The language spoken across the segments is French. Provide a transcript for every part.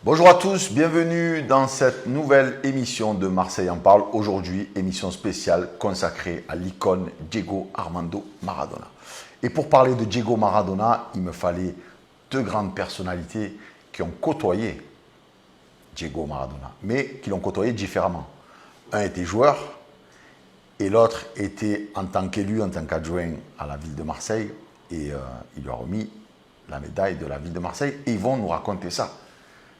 Bonjour à tous, bienvenue dans cette nouvelle émission de Marseille en parle. Aujourd'hui, émission spéciale consacrée à l'icône Diego Armando Maradona. Et pour parler de Diego Maradona, il me fallait deux grandes personnalités qui ont côtoyé Diego Maradona, mais qui l'ont côtoyé différemment. Un était joueur et l'autre était en tant qu'élu, en tant qu'adjoint à la ville de Marseille. Et il lui a remis la médaille de la ville de Marseille et ils vont nous raconter ça.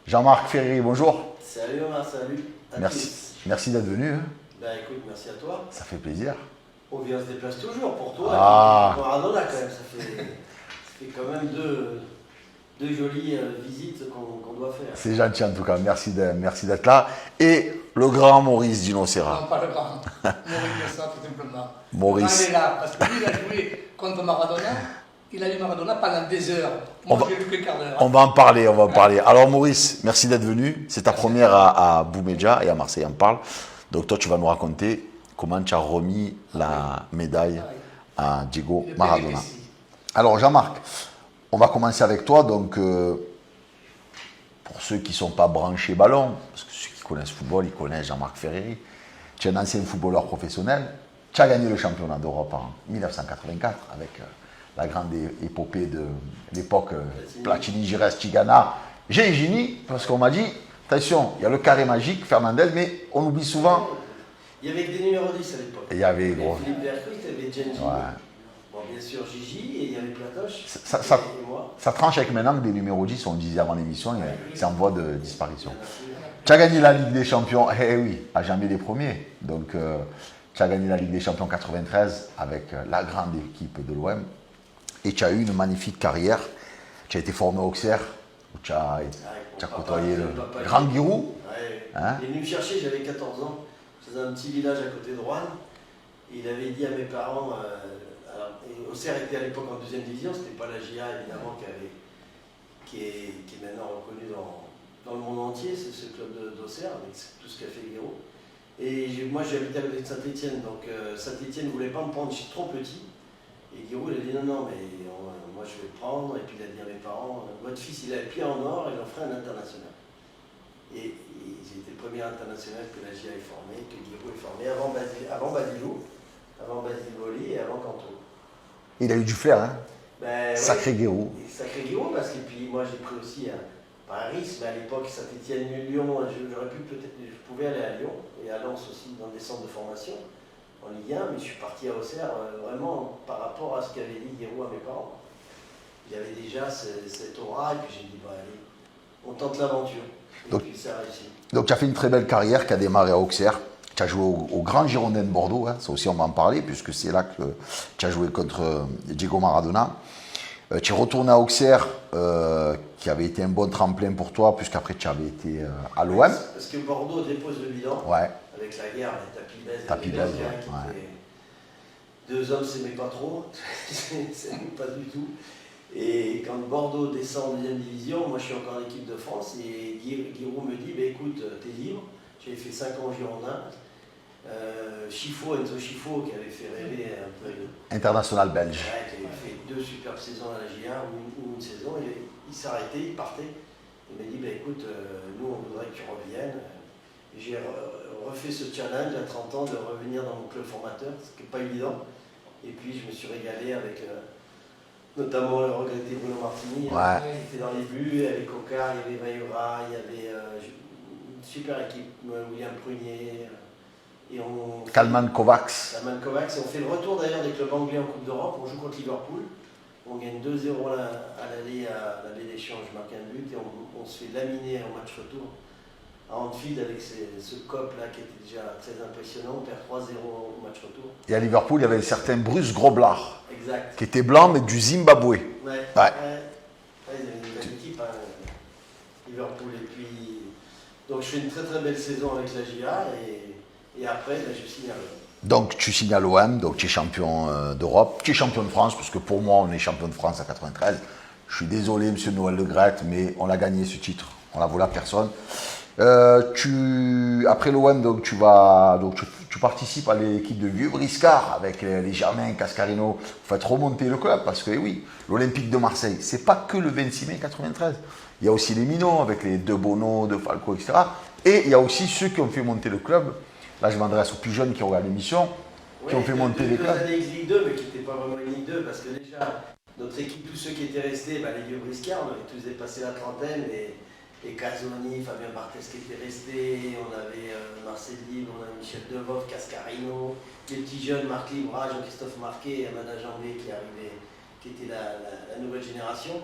Jean-Marc Ferreri, bonjour. Salut Omar, salut. Merci d'être venu. Ben écoute, merci à toi. Ça fait plaisir. On vient se déplacer toujours pour toi. Ah. Maradona quand même, ça fait quand même deux jolies visites qu'on doit faire. C'est gentil en tout cas, merci d'être là. Et le grand Maurice Dinocera. Non, pas le grand. Maurice ça tout simplement. Maurice. Il est là, parce que lui, il a joué contre Maradona. Il a eu Maradona pendant des heures. Moi, je l'ai vu que quart d'heure. On va en parler, Alors Maurice, merci d'être venu. C'est ta première à Boumédia et à Marseille en parle. Donc toi, tu vas nous raconter comment tu as remis la médaille à Diego Maradona. Alors Jean-Marc, on va commencer avec toi. Donc pour ceux qui ne sont pas branchés ballon, parce que ceux qui connaissent le football, ils connaissent Jean-Marc Ferreri. Tu es un ancien footballeur professionnel. Tu as gagné le championnat d'Europe en 1984 avec la grande épopée de l'époque Platini, Gires, Tigana, Gengini, parce qu'on m'a dit, attention, il y a le carré magique, Fernandez, mais on oublie souvent. Il y avait que des numéros 10 à l'époque. Il y avait gros. Philippe Bercuit, il y avait Gengini. Ouais. Bon, bien sûr Gigi, et il y avait Platoche. Et moi. Ça tranche avec maintenant que des numéros 10, on le disait avant l'émission, c'est en voie de disparition. Tu as gagné la Ligue des Champions, oui, à jamais des premiers. Donc, tu as gagné la Ligue des Champions 93 avec la grande équipe de l'OM. Et tu as eu une magnifique carrière. Tu as été formé au Auxerre, où tu as côtoyé le grand Giroud. Ouais. Hein? Il est venu me chercher, j'avais 14 ans. Je faisais un petit village à côté de Roanne. Et il avait dit à mes parents, Auxerre était à l'époque en deuxième division, c'était pas la GIA évidemment qui est maintenant reconnue dans le monde entier, c'est ce club d'Auxerre, avec tout ce qu'a fait Giroud. Et moi j'habitais à côté de Saint-Etienne, donc Saint-Etienne ne voulait pas me prendre, je suis trop petit. Et Giroud il a dit non, mais moi je vais le prendre. Et puis il a dit à mes parents, votre fils il a le pied en or, il en ferait un international. Et j'ai été le premier international que la GIA ait formé, que Giroud ait formé, avant Badilou, avant Basile Boli et avant Canto. Il a eu du flair, hein. Sacré Giroud. Sacré Giroud, parce que puis moi j'ai pris aussi pas un risque, mais à l'époque Saint-Etienne, Lyon, j'aurais pu peut-être, je pouvais aller à Lyon et à Lens aussi dans des centres de formation. En Ligue 1, mais je suis parti à Auxerre vraiment par rapport à ce qu'avait dit Giroud à mes parents. Il y avait déjà cette aura et puis j'ai dit, allez, on tente l'aventure. Et puis ça a réussi. Donc tu as fait une très belle carrière qui a démarré à Auxerre. Tu as joué au Grand Girondin de Bordeaux, hein. Ça aussi on va en parler, puisque c'est là que tu as joué contre Diego Maradona. Tu es retourné à Auxerre, qui avait été un bon tremplin pour toi, puisqu'après tu avais été à l'OM. Parce que Bordeaux dépose le bilan. Ouais. Avec la guerre, les tapis baises, deux hommes s'aimaient pas trop, s'aimaient pas du tout. Et quand Bordeaux descend en deuxième division, moi je suis encore en équipe de France et Giroud me dit, écoute, t'es libre, j'avais fait 5 ans au Girondin. Enzo Schifo, qui avait fait rêver un peu. International belge. Ouais, qui avait fait 2 superbes saisons à la GIA ou une saison, il s'est arrêté, il partait. Il m'a dit, écoute, nous on voudrait que tu reviennes. J'ai refait ce challenge à 30 ans de revenir dans mon club formateur, ce qui n'est pas évident. Et puis je me suis régalé avec notamment le regretté Bruno Martini, qui était dans les buts, avec Coca, il y avait Vayura, il y avait une super équipe, William Prunier, et Kalman Kovacs. Et on fait le retour d'ailleurs des clubs anglais en Coupe d'Europe, on joue contre Liverpool, on gagne 2-0 à l'aller d'échange, je marque un but et on se fait laminer en match retour. À Anfield avec ce COP là qui était déjà très impressionnant, on perd 3-0 au match retour. Et à Liverpool, il y avait un certain Bruce Groblard, exact, qui était blanc mais du Zimbabwe. Ouais. Ils avaient une belle équipe, Liverpool. Et puis, donc je fais une très très belle saison avec la GIA et après je signe à l'OM. Donc tu signes à l'OM, donc tu es champion d'Europe, tu es champion de France, parce que pour moi on est champion de France à 93. Je suis désolé, monsieur Noël Le Graët, mais on l'a gagné ce titre, on l'a volé à personne. Après l'OM, donc tu tu participes à l'équipe de Vieux Briscard avec les Germain, Cascarino. Vous faites remonter le club parce que oui, l'Olympique de Marseille, c'est pas que le 26 mai 93. Il y a aussi les minots avec les De Bono, De Falco, etc. Et il y a aussi ceux qui ont fait monter le club. Là, je m'adresse aux plus jeunes qui regardent l'émission, qui ont fait monter les clubs. Deux années Ligue 2, mais qui n'étaient pas vraiment une Ligue 2 parce que déjà, notre équipe, tous ceux qui étaient restés, les Vieux Briscard, on avait tous dépassé la trentaine. Et Casoni, Fabien Barthez qui était resté, on avait Marcel Libre, on avait Michel Devov, Cascarino, les petits jeunes, Marc Librage, Jean-Christophe Marquet et Amanda Jambé qui arrivait, qui était la nouvelle génération.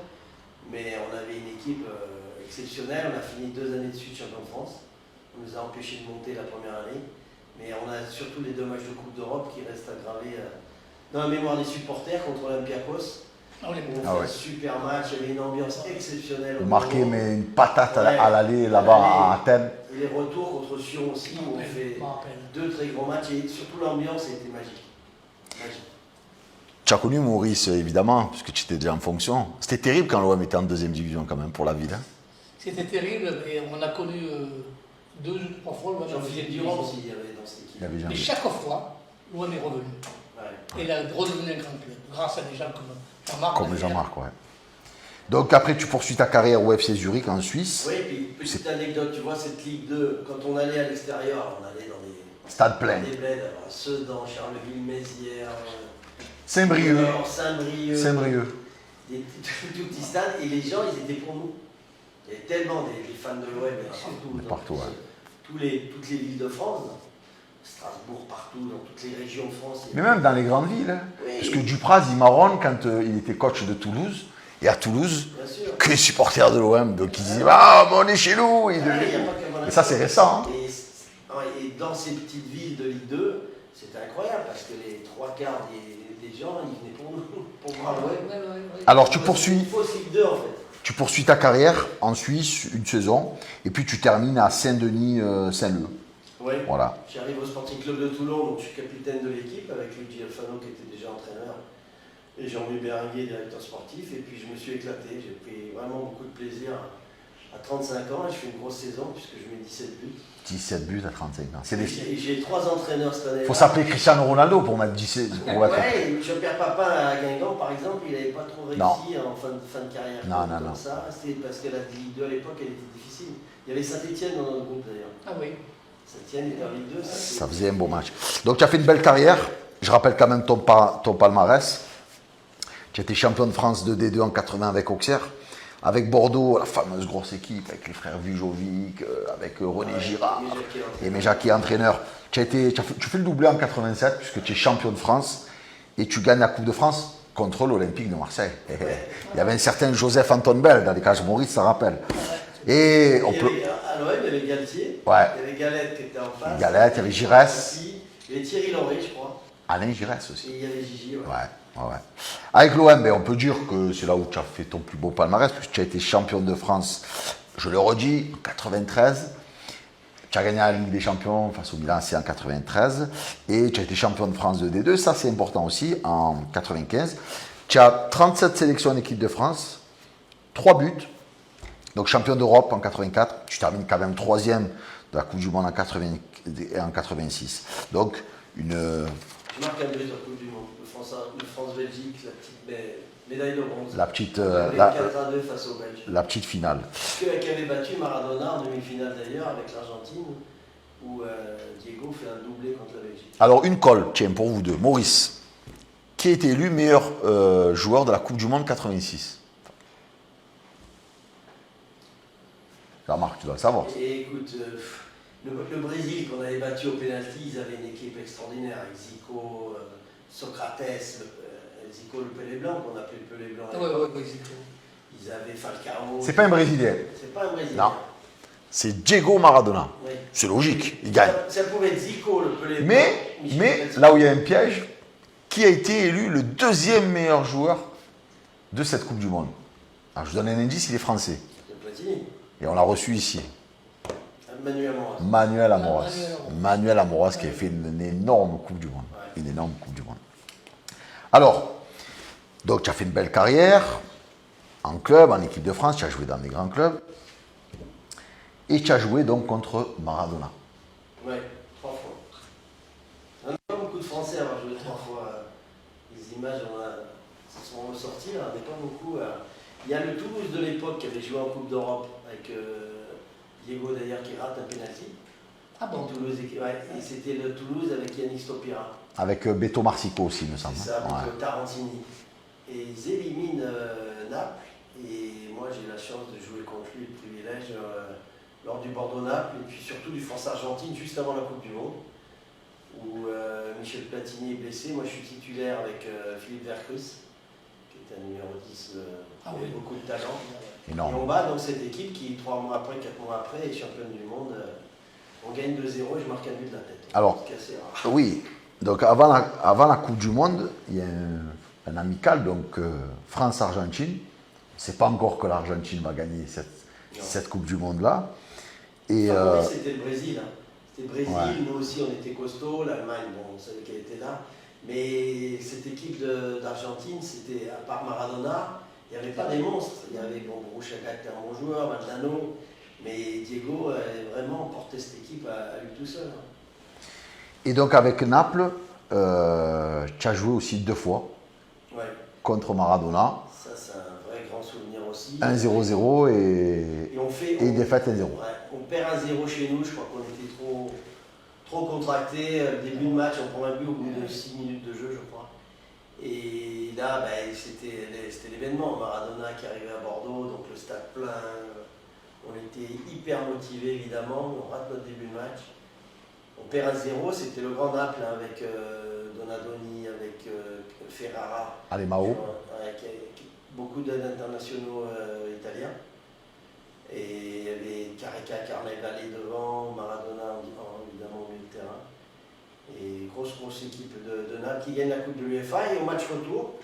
Mais on avait une équipe exceptionnelle, on a fini 2 années de suite champion de France. On nous a empêchés de monter la première année. Mais on a surtout les 2 matchs de Coupe d'Europe qui restent aggravés dans la mémoire des supporters contre Olympiakos. On a fait un super match, il y avait une ambiance exceptionnelle. Vous marquez mais une patate à l'aller là-bas à Athènes. Et les retours contre Sion aussi, où on fait 2 très gros matchs et surtout l'ambiance était magique. Tu as connu Maurice évidemment, puisque tu étais déjà en fonction. C'était terrible quand l'OM était en 2e division quand même pour la ville. Hein. C'était terrible et on a connu 2 ou 3 fois le Jean-Philippe Durand aussi, il y avait dans cette équipe. Et chaque fois, l'OM est revenu. Et il est redevenu un grand club, grâce à des gens comme Jean-Marc. Comme Jean-Marc, ouais. Donc après, tu poursuis ta carrière au FC Zurich en Suisse. Oui, puis petite anecdote, tu vois, cette Ligue 2, quand on allait à l'extérieur, on allait dans des stades pleins. Des bleds, Sedan, Charleville, Mézières, Saint-Brieuc. Saint-Brieuc. Des tout petits stades, et les gens, ils étaient pour nous. Il y avait tellement des fans de l'OM partout. Ouais. Toutes les villes de France. Strasbourg, partout, dans toutes les régions de France. Mais même dans les grandes villes. Hein. Oui. Parce que Dupraz, il marronne quand il était coach de Toulouse. Et à Toulouse, que les supporters de l'OM. Donc ils disaient, ah, bon, on est chez nous. Et ça, c'est récent. Hein. Et dans ces petites villes de Ligue 2, c'était incroyable parce que les 3 quarts des gens, ils venaient pour nous, pour voir l'OM. Alors tu poursuis. Une fausse Ligue 2 en fait. Tu poursuis ta carrière en Suisse une saison. Et puis tu termines à Saint-Denis-Saint-Leu. Oui, voilà. J'arrive au Sporting Club de Toulon, donc je suis capitaine de l'équipe avec Luigi Alfano qui était déjà entraîneur et Jean-Louis Béringuet, directeur sportif. Et puis je me suis éclaté, j'ai pris vraiment beaucoup de plaisir à 35 ans et je fais une grosse saison puisque je mets 17 buts. 17 buts à 35 ans. J'ai 3 entraîneurs cette année. Il faut s'appeler Cristiano Ronaldo pour mettre 17. Oui, Jean-Pierre Papin à Guingamp par exemple, il n'avait pas trop réussi en fin de carrière. Non. Ça, c'était parce que la Ligue 2 à l'époque elle était difficile. Il y avait Saint-Etienne dans notre groupe d'ailleurs. Ah oui. Ça faisait un beau match. Donc tu as fait une belle carrière. Je rappelle quand même ton palmarès. Tu étais champion de France de D2 en 80 avec Auxerre. Avec Bordeaux, la fameuse grosse équipe, avec les frères Vujovic, avec René Girard et Méjac qui est entraîneur. Tu fais le doublé en 87 puisque tu es champion de France et tu gagnes la Coupe de France contre l'Olympique de Marseille. Il y avait un certain Joseph Anton Bell dans les cages Maurice, ça rappelle. Et on peut... À l'OM, il y avait Galtier, ouais. Il y avait Galette qui était en face. Galette, il y avait Giresse. Il y avait Thierry Lauré, je crois. Alain Giresse aussi. Et il y avait Gigi, ouais. Avec l'OM, on peut dire que c'est là où tu as fait ton plus beau palmarès, puisque tu as été champion de France, je le redis, en 93. Tu as gagné la Ligue des Champions face au Milan AC en 93. Et tu as été champion de France de D2, ça c'est important aussi, en 95. Tu as 37 sélections en équipe de France, 3 buts. Donc champion d'Europe en 84, tu termines quand même 3e de la Coupe du Monde en 86. Donc une... Tu marques un but en Coupe du Monde, de France-Belgique, la petite médaille de bronze. La petite, 4-2 face aux Belges. La petite finale. Qui avait battu Maradona en demi-finale d'ailleurs avec l'Argentine, où Diego fait un doublé contre la Belgique. Alors une colle, tiens, pour vous deux. Maurice, qui a été élu meilleur joueur de la Coupe du Monde 86 ? Jean-Marc, tu dois le savoir. Et écoute, le Brésil qu'on avait battu au pénalty, ils avaient une équipe extraordinaire avec Zico, Socrates, Zico le Pelé Blanc, qu'on appelait le Pelé Blanc. Oui, Zico. Ils avaient Falcao. C'est pas un Brésilien. C'est pas un Brésilien. Non. C'est Diego Maradona. Oui. C'est logique, il gagne. Ça pouvait être Zico le Pelé Blanc. Mais là où il y a un piège, qui a été élu le 2e meilleur joueur de cette Coupe du Monde? Alors je vous donne un indice, il est français. C'est Platini. Et on l'a reçu ici. Manuel Amoras qui a fait une énorme Coupe du Monde. Une énorme Coupe du Monde. Alors, donc tu as fait une belle carrière en club, en équipe de France, tu as joué dans des grands clubs. Et tu as joué donc contre Maradona. Oui, 3 fois. images sont ressorties, là, on n'est pas beaucoup. Il y a le Toulouse de l'époque qui avait joué en Coupe d'Europe avec Diego d'ailleurs qui rate un penalty. Ah bon? Toulouse, et c'était le Toulouse avec Yannick Stopira. Avec Beto Marsico aussi, me semble. C'est ça, avec Tarantini. Et ils éliminent Naples. Et moi, j'ai la chance de jouer contre lui, le privilège, lors du Bordeaux-Naples, et puis surtout du France-Argentine, juste avant la Coupe du Monde, où Michel Platini est blessé. Moi, je suis titulaire avec Philippe Vercruz, qui est un numéro 10 avec beaucoup de talent. Énorme. Et on bat donc cette équipe qui, 3 mois après, 4 mois après, est championne du monde. On gagne 2-0 et je marque un but de la tête. Alors, c'est assez rare. Oui, donc avant la Coupe du Monde, il y a un amical, donc France-Argentine. C'est pas encore que l'Argentine va gagner cette Coupe du Monde-là. Et c'était le Brésil. Hein. C'était le Brésil, Ouais. nous aussi on était costauds. L'Allemagne, bon, on savait qu'elle était là. Mais cette équipe d'Argentine, c'était, à part Maradona, il n'y avait pas des monstres. Il y avait Borruchaga qui était un bon joueur, Valdano. Mais Diego a vraiment porté cette équipe à lui tout seul. Hein. Et donc avec Naples, tu as joué aussi 2 fois Ouais. contre Maradona. Ça, c'est un vrai grand souvenir aussi. 1-0-0 Et et défaite 1-0. Ouais, on perd 1-0 chez nous, je crois qu'on était trop contractés. Début de match, on prend un but au bout de 6 minutes de jeu, je crois. Et là, c'était l'événement. Maradona qui arrivait à Bordeaux, donc le stade plein. On était hyper motivés, évidemment. On rate notre début de match. On perd 1-0, c'était le grand Naples hein, avec Donadoni, avec Ferrara. Alemao. Avec beaucoup d'internationaux italiens. Et il y avait Carica, Carnevale devant, Maradona évidemment au milieu de terrain. Et grosse équipe de Naples qui gagne la Coupe de l'UEFA. Et au match retour,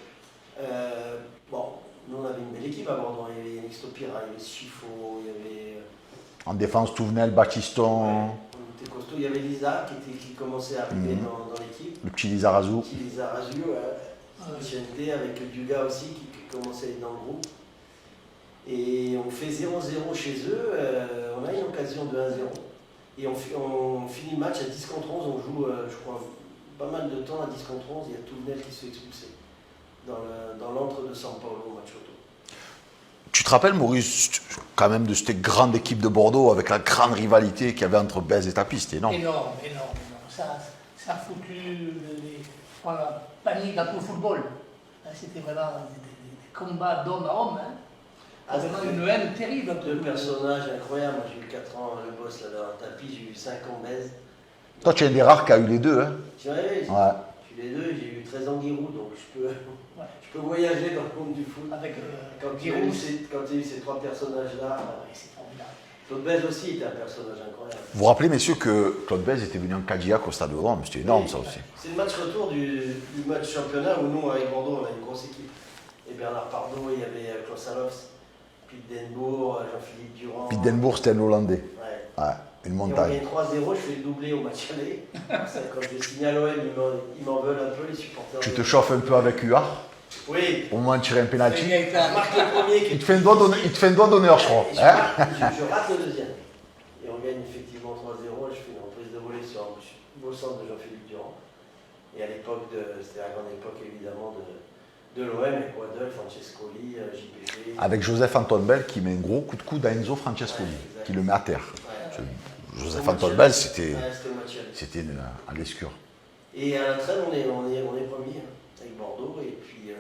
nous on avait une belle équipe à Bordeaux. Il y avait Yannick Stopira, il y avait Schifo, il y avait. En défense, Touvenel, Battiston, On était costaud. Il y avait Lisa qui commençait à arriver dans l'équipe. le petit Lizarazu. Le petit Lizarazu, Vicente avec Duga aussi qui commençait à être dans le groupe. Et on fait 0-0 chez eux. On a une occasion de 1-0. Et on finit le match à 10 contre 11. On joue, je crois, pas mal de temps à 10 contre 11. Il y a Touvenel qui se fait expulser dans l'antre de São Paulo au match retour. Tu te rappelles, Maurice, quand même de cette grande équipe de Bordeaux avec la grande rivalité qu'il y avait entre Bèze et Tapie, c'était énorme. Énorme. Ça a foutu la panique dans tout le football. C'était vraiment des combats d'homme à homme. Hein. Vraiment une haine terrible. Deux personnages incroyables. Moi j'ai eu 4 ans le boss là dans Tapie, j'ai eu 5 ans Bèze. Toi, tu es un des rares qui a eu les deux. Hein. Tu vois, j'ai eu les deux, j'ai eu 13 ans Giroud, donc je peux voyager dans le monde du foot. Avec Quand il y a eu ces 3 personnages-là, c'est formidable. Claude Bèze aussi était un personnage incroyable. Vous vous rappelez, messieurs, que Claude Bèze était venu en Cadillac au Stade de Rome. C'était énorme, ça aussi. C'est le match retour du match championnat où nous, avec Bordeaux, on a une grosse équipe. Et Bernard Pardo, il y avait Klaus Alofs, Pete Denbourg, Jean-Philippe Durand. Pete Denbourg, c'était un Hollandais. Ouais. Ouais, une Et on montagne. gagne 3-0, je fais le doublé au match aller. Quand je signale à l'OM, ils m'en veulent un peu, les supporters. Tu te chauffes un peu avec Huard. Oui. Au moment de tirer un penalty. Je marque le premier. Il te fait un doigt d'honneur, je crois. Je rate le deuxième. Et on gagne effectivement 3-0. Je fais une reprise de volée sur un beau centre de Jean-Philippe Durand. Et à l'époque, c'était la grande époque évidemment de l'OM, avec Waddle, Francescoli, JPP. Avec Joseph Anton Bell qui met un gros coup de coude à Enzo Francescoli, qui le met à terre. Joseph Anton Bell, c'était à l'escure. Et à la traîne, on est premier avec Bordeaux. Et puis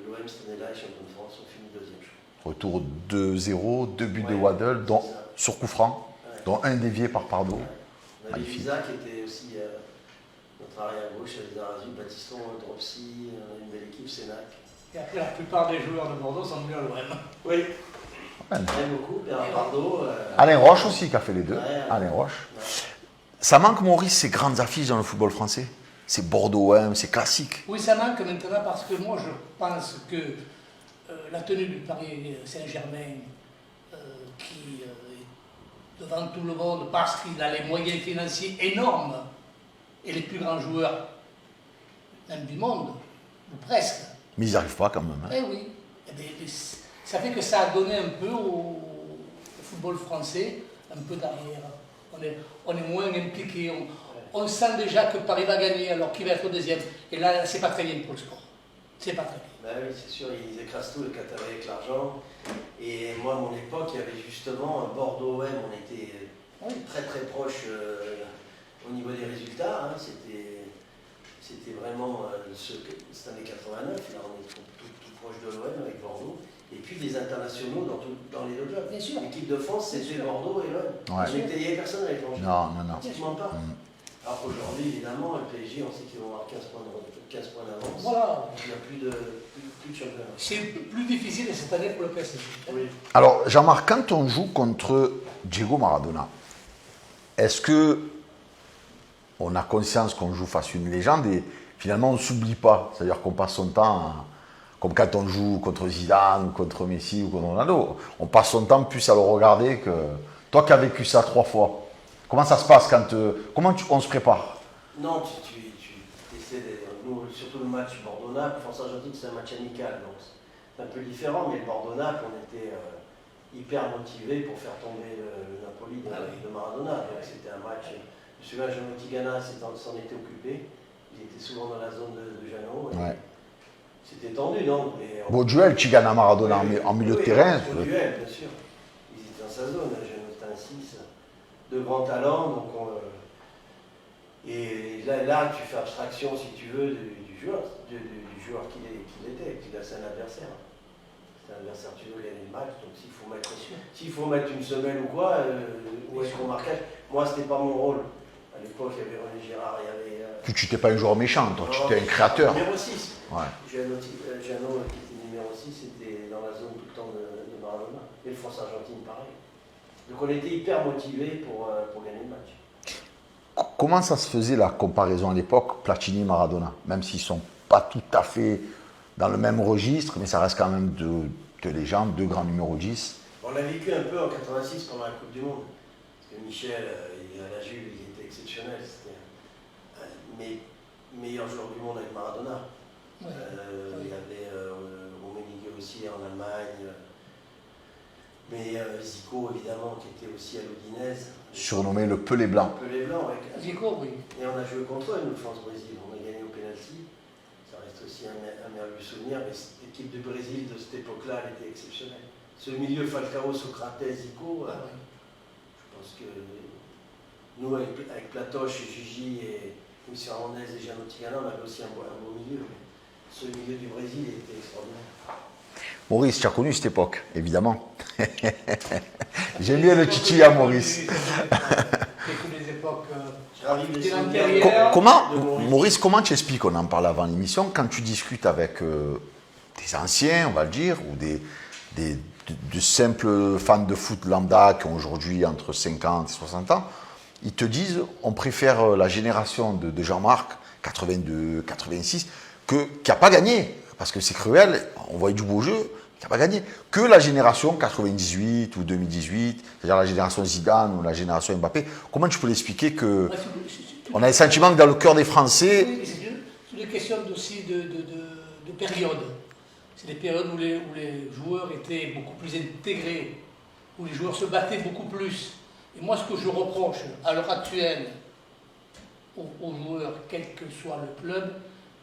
l'OM cette année-là est champion de France, on finit deuxième. Retour 2-0, 2 buts de Waddle, dont, sur coup franc, dont un dévié par Pardo. On avait Lisa qui était aussi notre arrière-gauche, Lizarazu, Battiston, Dropsy, une belle équipe, Sénac. Et après, la plupart des joueurs de Bordeaux sont venus à l'OM. Oui. J'aime beaucoup, Bernard Pardo. Alain Roche aussi qui a fait les deux. Ouais, Alain Roche. Ouais. Ça manque, Maurice, ces grandes affiches dans le football français. C'est Bordeaux-OM, c'est classique. Oui, ça manque maintenant parce que moi je pense que la tenue du Paris Saint-Germain, qui est devant tout le monde parce qu'il a les moyens financiers énormes et les plus grands joueurs, même du monde, ou presque. Mais ils n'y arrivent pas quand même. Hein. Eh oui. Ça fait que ça a donné un peu au football français, un peu d'arrière. On est moins impliqué. On sent déjà que Paris va gagner alors qu'il va être deuxième. Et là, c'est pas très bien pour le sport. c'est pas très bien. Ben oui, c'est sûr, ils écrasent tout le Qatar avec l'argent. Et moi, à mon époque, il y avait justement un Bordeaux-OM, on était très très proche au niveau des résultats. Hein. C'était vraiment cette année 89, là on est tout proche de l'OM avec Bordeaux. Et puis des internationaux dans les deux clubs. Bien sûr. L'équipe de France, c'était Bordeaux et l'OM. Ouais. Il n'y avait personne à l'étranger. Non. Pratiquement pas. Alors qu'aujourd'hui, évidemment, le PSG, on sait qu'ils vont avoir 15 points d'avance. Voilà. Il n'y a plus de championnat. C'est plus difficile cette année pour le PSG. Oui. Alors, Jean-Marc, quand on joue contre Diego Maradona, est-ce que on a conscience qu'on joue face à une légende et finalement on ne s'oublie pas? C'est-à-dire qu'on passe son temps, comme quand on joue contre Zidane, contre Messi ou contre Ronaldo, on passe son temps plus à le regarder que... Toi qui as vécu ça 3 fois, comment ça se passe on se prépare? Non, tu essaies nous, surtout le match Bordeaux-Naples, France-Argentine, c'est un match amical, donc c'est un peu différent, mais le Bordeaux-Naples, on était hyper motivés pour faire tomber le Napoli de Maradona. Donc c'était un match. Je me souviens, Jeannot Tigana s'en était occupé. Il était souvent dans la zone de Jeannot. Ouais. C'était tendu, non? Beau duel, Tigana Maradona en milieu de terrain. Beau duel, bien sûr. Ils étaient dans sa zone, Jeannot était un 6. De grands talents, donc et là, tu fais abstraction, si tu veux, du joueur qu'il était, c'est un adversaire. C'est un adversaire, tu veux gagner le match, donc s'il faut mettre une semelle ou quoi, ou est-ce qu'on marquage, moi c'était pas mon rôle. À l'époque, il y avait René Girard, il y avait... Tu n'étais pas un joueur méchant, toi, tu étais un créateur. Numéro 6. Ouais. Jeannot, qui était numéro 6, c'était dans la zone tout le temps de Maradona. Et le France-Argentine, pareil. Donc on était hyper motivés pour gagner le match. Comment ça se faisait la comparaison à l'époque, Platini-Maradona? Même s'ils ne sont pas tout à fait dans le même registre, mais ça reste quand même deux légendes, 2 grands numéros 10. On l'a vécu un peu en 86 pendant la Coupe du Monde. Parce que Michel, à la Juve, il était exceptionnel. C'était un meilleur joueur du monde avec Maradona. Ouais. Il y avait Rummenigge aussi en Allemagne. Mais Zico, évidemment, qui était aussi à l'Udinese. Surnommé le Pelé blanc. Pelé blanc, ouais. Zico, oui. Et on a joué contre eux, nous, France-Brésil. On a gagné au pénalty. Ça reste aussi un merveilleux souvenir. Mais cette équipe du Brésil de cette époque-là, elle était exceptionnelle. Ce milieu Falcao, Socrates, Zico, je pense que nous, avec Platoche, Gigi et Luis Hernandez et Jeannot Tigana, on avait aussi un beau milieu. Ce milieu du Brésil était extraordinaire. Maurice, tu as connu cette époque, évidemment. J'aime bien le titi à Maurice. J'ai connu les époques Maurice, comment tu expliques, on en parle avant l'émission, quand tu discutes avec des anciens, on va le dire, ou de simples fans de foot lambda qui ont aujourd'hui entre 50 et 60 ans, ils te disent on préfère la génération de Jean-Marc, 82, 86, qui n'a pas gagné, parce que c'est cruel, on voit du beau jeu, qui n'a pas gagné, que la génération 98 ou 2018, c'est-à-dire la génération Zidane ou la génération Mbappé. Comment tu peux l'expliquer que on a le sentiment que dans le cœur des Français... C'est une question aussi de période. C'est des périodes où les joueurs étaient beaucoup plus intégrés, où les joueurs se battaient beaucoup plus. Et moi, ce que je reproche à l'heure actuelle aux joueurs, quel que soit le club,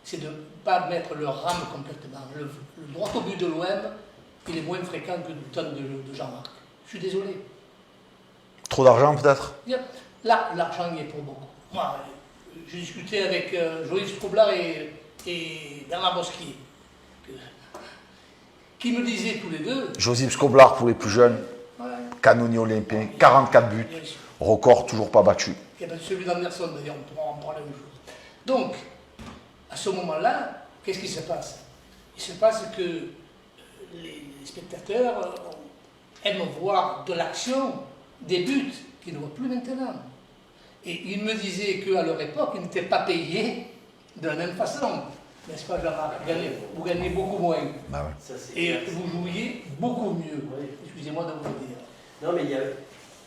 c'est de ne pas mettre leur rame complètement. Le droit au but de l'OM, il est moins fréquent que du temps de Jean-Marc. Je suis désolé. Trop d'argent peut-être? Là, l'argent y est pour beaucoup. Moi, j'ai discuté avec Joris Troublard et Bernard Bosquier, qui me disaient tous les deux... Josip Skoblar pour les plus jeunes, Ouais. canonnier olympien, 44 buts, record toujours pas battu. Et bien celui d'Anderson, d'ailleurs, on pourra en parler un jour. Donc, à ce moment-là, qu'est-ce qui se passe? Il se passe que les spectateurs aiment voir de l'action, des buts, qu'ils ne voient plus maintenant. Et ils me disaient qu'à leur époque, ils n'étaient pas payés de la même façon. N'est-ce pas, Jean-Marc? Vous gagnez beaucoup moins. Bah ouais. Ça, Et vous jouiez beaucoup mieux. Oui. Excusez-moi de vous le dire. Non, mais il y a...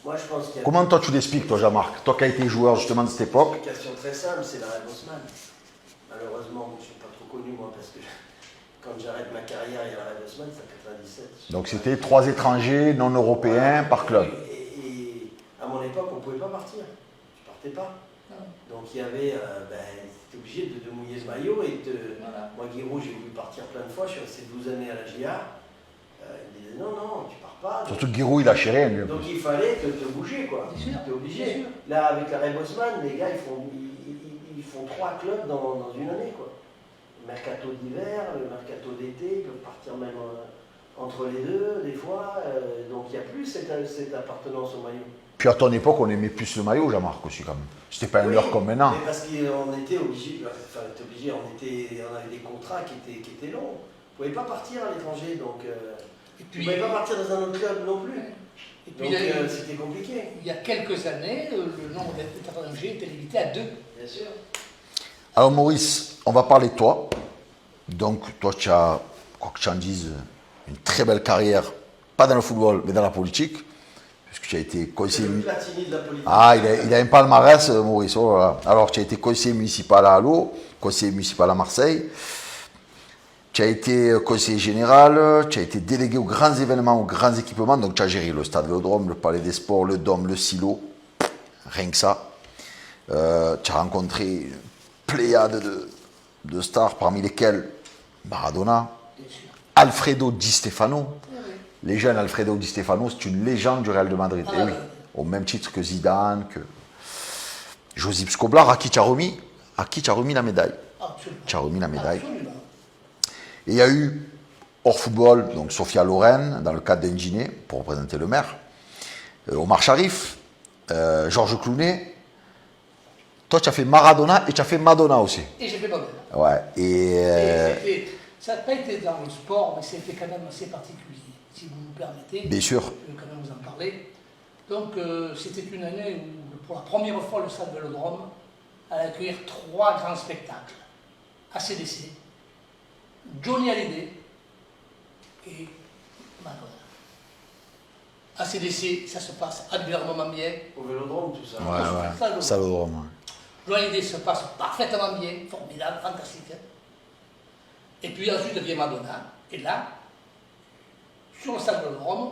Moi, je pense qu'il y a... Comment toi tu l'expliques, toi Jean-Marc? Toi qui as été joueur justement de cette époque. C'est une question très simple, c'est l'arrêt Bosman. Malheureusement, je ne suis pas trop connu, moi, parce que quand j'arrête ma carrière, il y a l'arrêt Bosman, c'est en 97. Donc c'était 3 étrangers non européens par club. Et à mon époque, on ne pouvait pas partir. Tu partais pas. Donc il y avait, t'es obligé de mouiller ce maillot et Voilà. moi Guiraud j'ai voulu partir plein de fois, je suis resté 12 années à la GIA, il me disait non, tu pars pas. Surtout que Giroud, il lâchait rien, lui. Donc il fallait te bouger quoi, Bien sûr, t'es obligé. bien sûr. Là avec la Ray Bosman, les gars ils font 3 clubs dans une année quoi. Le mercato d'hiver, le mercato d'été, ils peuvent partir même entre les deux des fois, donc il n'y a plus cette appartenance au maillot. Puis à ton époque, on aimait plus le maillot, Jean-Marc, aussi, quand même. C'était pas un Oui, leurre comme maintenant. mais parce qu'on était obligé, on avait des contrats qui étaient longs. On ne pouvait pas partir à l'étranger, donc Et on puis, ne pouvait pas partir dans un autre club non plus. et puis, Donc c'était compliqué. il y a quelques années, le nombre d'étrangers était limité à 2. Bien sûr. Alors, Maurice, on va parler de toi. Donc, toi, tu as, quoi que tu en dises, une très belle carrière, pas dans le football, mais dans la politique, puisque tu as été C'est conseiller. le Platini de la politique. Ah, il a un palmarès, Maurice. Oh là là. Alors, tu as été conseiller municipal à Allo, conseiller municipal à Marseille. Tu as été conseiller général, tu as été délégué aux grands événements, aux grands équipements. Donc, tu as géré le Stade Vélodrome, le Palais des Sports, le Dôme, le Silo. Rien que ça. Tu as rencontré une pléiade de stars, parmi lesquels Maradona, Bien sûr. Alfredo Di Stefano. Oui, oui. Les jeunes Alfredo Di Stefano, c'est une légende du Real de Madrid. Ah, Eh oui. ouais. Au même titre que Zidane, que Josip Skoblar, à qui tu as remis la médaille. Absolument. Tu as remis la médaille. Absolument. Et il y a eu, hors football, donc Sofia Loren, dans le cadre d'un dîner, pour représenter le maire, Omar Sharif, Georges Clooney. Toi, tu as fait Maradona et tu as fait Madonna aussi. Et j'ai fait Madonna. Ouais. Ça n'a pas été dans le sport, mais c'était quand même assez particulier, si vous me permettez. Bien sûr. Je vais quand même vous en parler. Donc, c'était une année où, pour la première fois, le Stade Vélodrome allait accueillir 3 grands spectacles. ACDC, Johnny Hallyday et Madonna. ACDC, ça se passe admirablement bien. Au Vélodrome, tout ça. Ouais. Salodrome. Ouais. Johnny Hallyday se passe parfaitement bien, formidable, fantastique. Et puis ensuite vient Madonna. Et là, sur le Stade Vélodrome,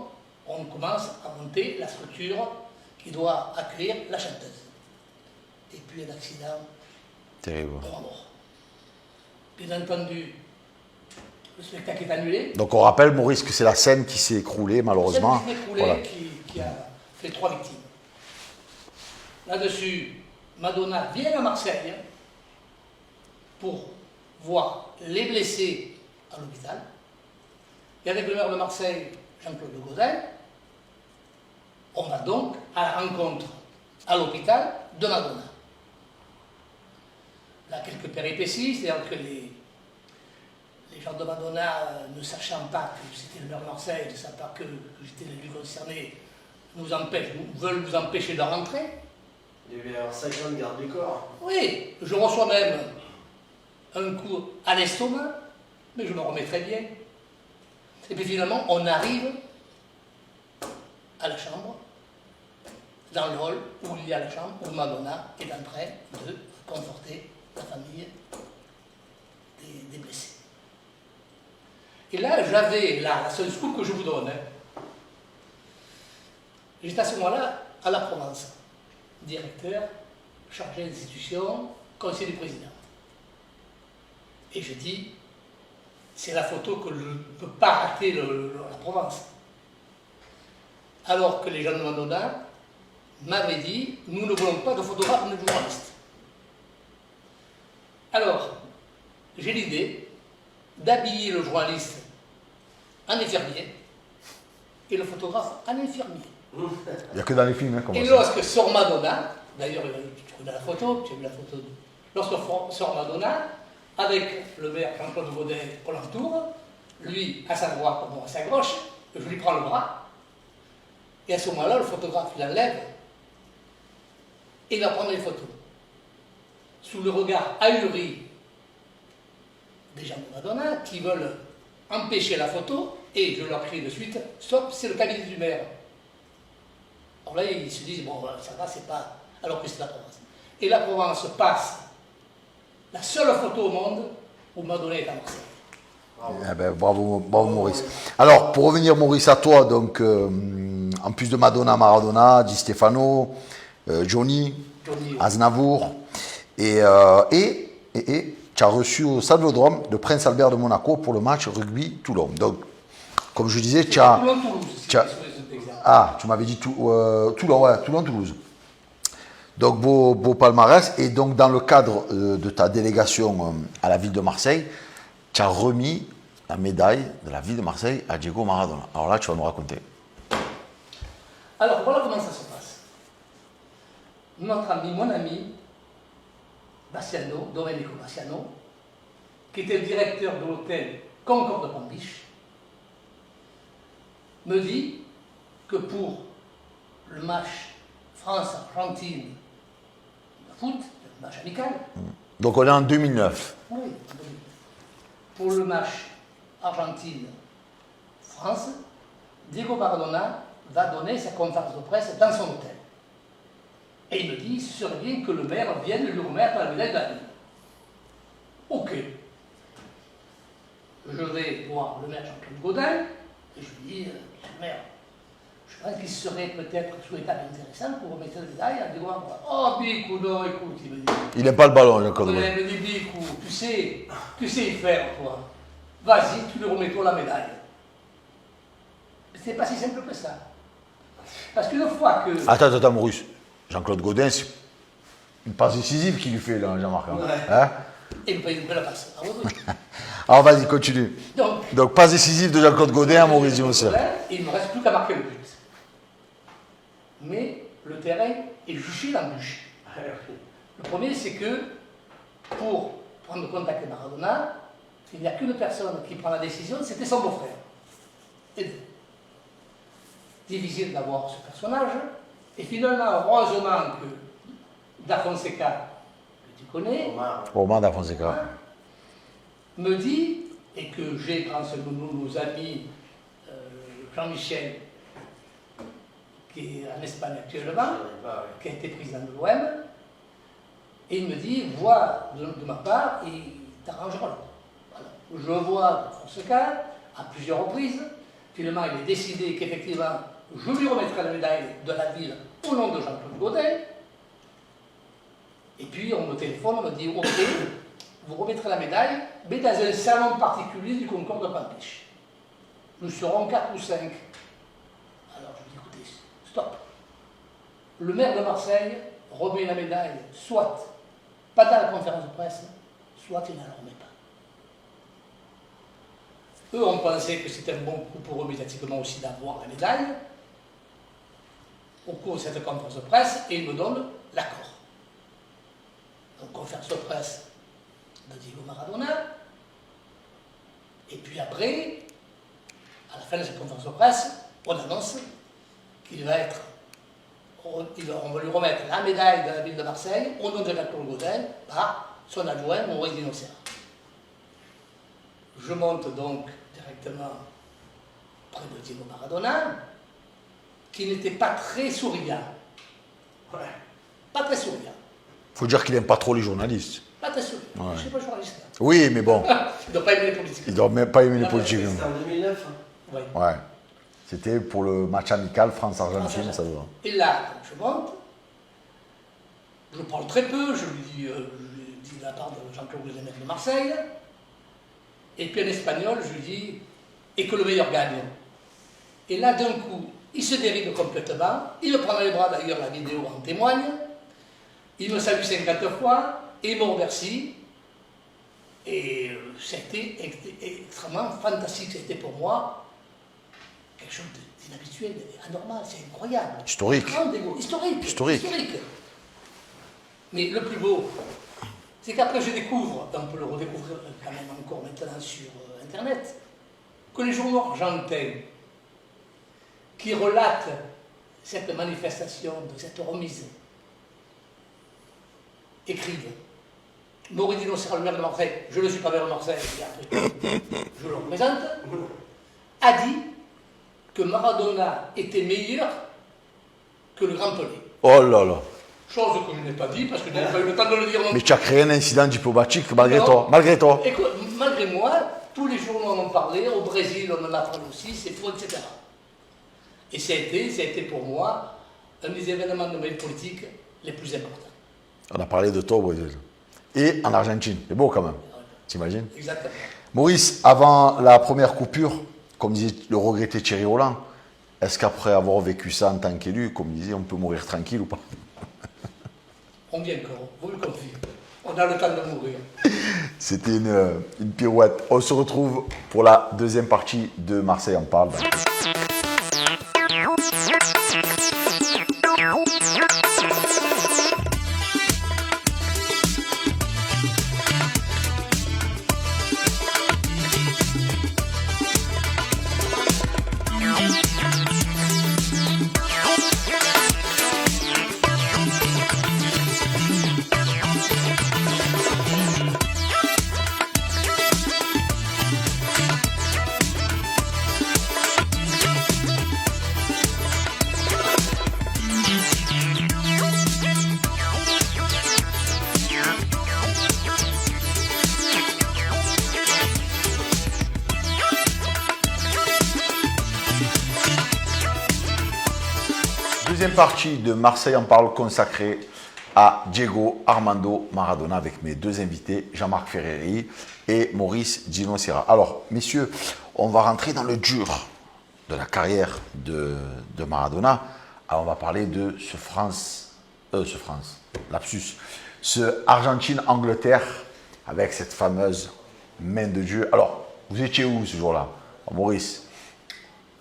on commence à monter la structure qui doit accueillir la chanteuse. Et puis un accident, Terrible. 3 morts. Bien entendu, le spectacle est annulé. Donc on rappelle, Maurice, que c'est la scène qui s'est écroulée, malheureusement. C'est écoulé Voilà. qui a fait 3 victimes. Là-dessus, Madonna vient à Marseille pour voir les blessés à l'hôpital. Et avec le maire de Marseille, Jean-Claude Gaudin, on va donc à la rencontre à l'hôpital de Madonna. Là, quelques péripéties, c'est-à-dire que les gens de Madonna, ne sachant pas que c'était le maire de Marseille, ne sachant pas que j'étais l'élu concerné, veulent nous empêcher de rentrer. Il y avait alors 50 gardes du corps. Oui, je reçois même un coup à l'estomac, mais je me remets très bien. Et puis finalement, on arrive à la chambre, dans le hall, où il y a la chambre, où Madonna est en train de conforter la famille des blessés. Et là, j'avais la seule scoop que je vous donne. J'étais à ce moment-là à la Provence, directeur, chargé d'institution, conseiller du président. Et je dis, c'est la photo que je ne peux pas rater la Provence. Alors que les gens de Madonna m'avaient dit, nous ne voulons pas de photographes ni de journalistes. Alors, j'ai l'idée d'habiller le journaliste en infirmier et le photographe en infirmier. Il n'y a que dans les films, hein, comme Et ça. lorsque sort Madonna, d'ailleurs tu connais la photo, tu as vu la photo, lorsque sort Madonna, avec le maire Jean-Claude Gaudin au l'entour, lui à sa droite, moi à sa gauche, je lui prends le bras, et à ce moment-là, le photographe il enlève, et il va prendre les photos. Sous le regard ahuri des gens de Madonna qui veulent empêcher la photo, et je leur crie de suite, stop, c'est le cabinet du maire. Alors là, ils se disent, bon, ça va, c'est pas... Alors que c'est la Provence. Et la Provence passe la seule photo au monde où Madonna est à Marseille. Eh ben, bravo Maurice. Alors, pour revenir, Maurice, à toi, donc, en plus de Madonna, Maradona, Di Stefano, Johnny, Johnny. Aznavour. Et tu as reçu au Stade Vélodrome le Prince Albert de Monaco pour le match rugby Toulon. Donc, comme je disais, tu as... Ah, tu m'avais dit Toulon, ouais, Toulon-Toulouse. Donc, beau palmarès. Et donc, dans le cadre de ta délégation à la ville de Marseille, tu as remis la médaille de la ville de Marseille à Diego Maradona. Alors là, tu vas nous raconter. Alors, voilà comment ça se passe. Mon ami, Bassiano, Domenico Bassiano, qui était le directeur de l'hôtel Concorde de Palm Beach, me dit que pour le match France-Argentine de foot, le match amical. Donc on est en 2009. Oui, pour le match Argentine-France, Diego Maradona va donner sa conférence de presse dans son hôtel. Et il me dit, ce serait bien que le maire vienne lui remettre la médaille de la ville. Ok. Je vais voir le maire Jean-Claude Gaudin, et je lui dis, monsieur le maire, je pense qu'il serait peut-être souhaitable et intéressant pour remettre la médaille à Diego Maradona. Oh, Bicou, non, écoute, il me dit. Il n'aime pas le ballon, Jean-Claude Gaudin. Il me dit, Bicou, tu sais y faire, toi. Vas-y, tu lui remets-toi la médaille. C'est pas si simple que ça. Parce qu'une fois que... Attends, Maurice. Jean-Claude Gaudin, c'est une passe décisive qu'il lui fait, là, Jean-Marc. Ouais. Hein? Et il me fait une belle passe. Ah, oui. Alors vas-y, continue. Donc passe décisive de Jean-Claude Gaudin à Maurice Dumossel. Il ne me reste plus qu'à marquer le but. Mais le terrain est juché dans le bûche. Le premier, c'est que pour prendre contact avec Maradona, il n'y a qu'une personne qui prend la décision, c'était son beau-frère. Et difficile d'avoir ce personnage. Et finalement, heureusement que Da Fonseca, que tu connais, Omar Da Fonseca, me dit, et que j'ai grâce à nos amis Jean-Michel, qui est en Espagne actuellement, qui a été président de l'OM, et il me dit, vois de ma part, et t'arrangera. Voilà. Je vois Da Fonseca à plusieurs reprises. Finalement, il est décidé qu'effectivement, je lui remettrai la médaille de la ville au nom de Jean-Claude Gaudin. Et puis on me téléphone, on me dit, ok, vous remettrez la médaille, mais dans un salon particulier du Concorde de Palm Beach. Nous serons 4 ou 5. Alors je dis, écoutez, stop. Le maire de Marseille remet la médaille, soit pas dans la conférence de presse, soit il ne la remet pas. Eux ont pensé que c'était un bon coup pour eux médiatiquement aussi d'avoir la médaille au cours de cette conférence de presse, et ils me donnent l'accord. Donc conférence de presse de Diego Maradona, et puis après, à la fin de cette conférence de presse, on annonce qu'il va être, on va lui remettre la médaille de la ville de Marseille au nom de Jean-Claude Gaudin par son adjoint Maurice Dinocera. Je monte donc directement près de Diego Maradona, qui n'était pas très souriant. Ouais. Pas très souriant. Faut dire qu'il n'aime pas trop les journalistes. Pas très souriant. Ouais. Je ne suis pas journaliste. Oui, mais bon. Il ne doit pas aimer les politiques. Il ne doit même pas aimer les politiques. C'était en 2009. Hein. Oui. Ouais. C'était pour le match amical France-Argentine, ça doit. Et là, je monte. Je parle très peu. Je lui dis de la part de Jean-Claude Gaudin de Marseille. Et puis en espagnol, je lui dis et que le meilleur gagne. Et là, d'un coup, il se dérive complètement. Il me prend dans les bras, d'ailleurs, la vidéo en témoigne. Il me salue 50 fois et il me remercie. Et c'était extrêmement fantastique. C'était pour moi quelque chose d'inhabituel, anormal, c'est incroyable. Historique. Historique. Mais le plus beau, c'est qu'après je découvre, on peut le redécouvrir quand même encore maintenant sur Internet, que les journaux argentins qui relatent cette manifestation, de cette remise, écrivent Maurice Dinocera, le maire de Marseille, je ne suis pas maire de Marseille, et après, je le représente, a dit que Maradona était meilleur que le Grand Pelé. Oh là là. Chose que je n'ai pas dit parce que je n'ai pas eu le temps de le dire. Mais tu as créé un incident diplomatique malgré toi. Malgré toi. Écoute, malgré moi, tous les journaux en ont parlé, au Brésil on en a parlé aussi, c'est faux, etc. Et ça a été pour moi un des événements de ma vie politique les plus importants. On a parlé de toi au Brésil. Et en Argentine. C'est beau quand même. T'imagines? Exactement. Maurice, avant la première coupure, comme disait le regretté Thierry Roland, est-ce qu'après avoir vécu ça en tant qu'élu, comme il disait, on peut mourir tranquille ou pas? On vient encore, vous le confiez. On a le temps de mourir. C'était une pirouette. On se retrouve pour la deuxième partie de Marseille en parle. Deuxième partie de Marseille en parle consacrée à Diego Armando Maradona avec mes deux invités, Jean-Marc Ferreri et Maurice Gino Serra. Alors, messieurs, on va rentrer dans le dur de la carrière de Maradona. Alors, on va parler de ce Argentine-Angleterre avec cette fameuse main de Dieu. Alors, vous étiez où ce jour-là, Maurice?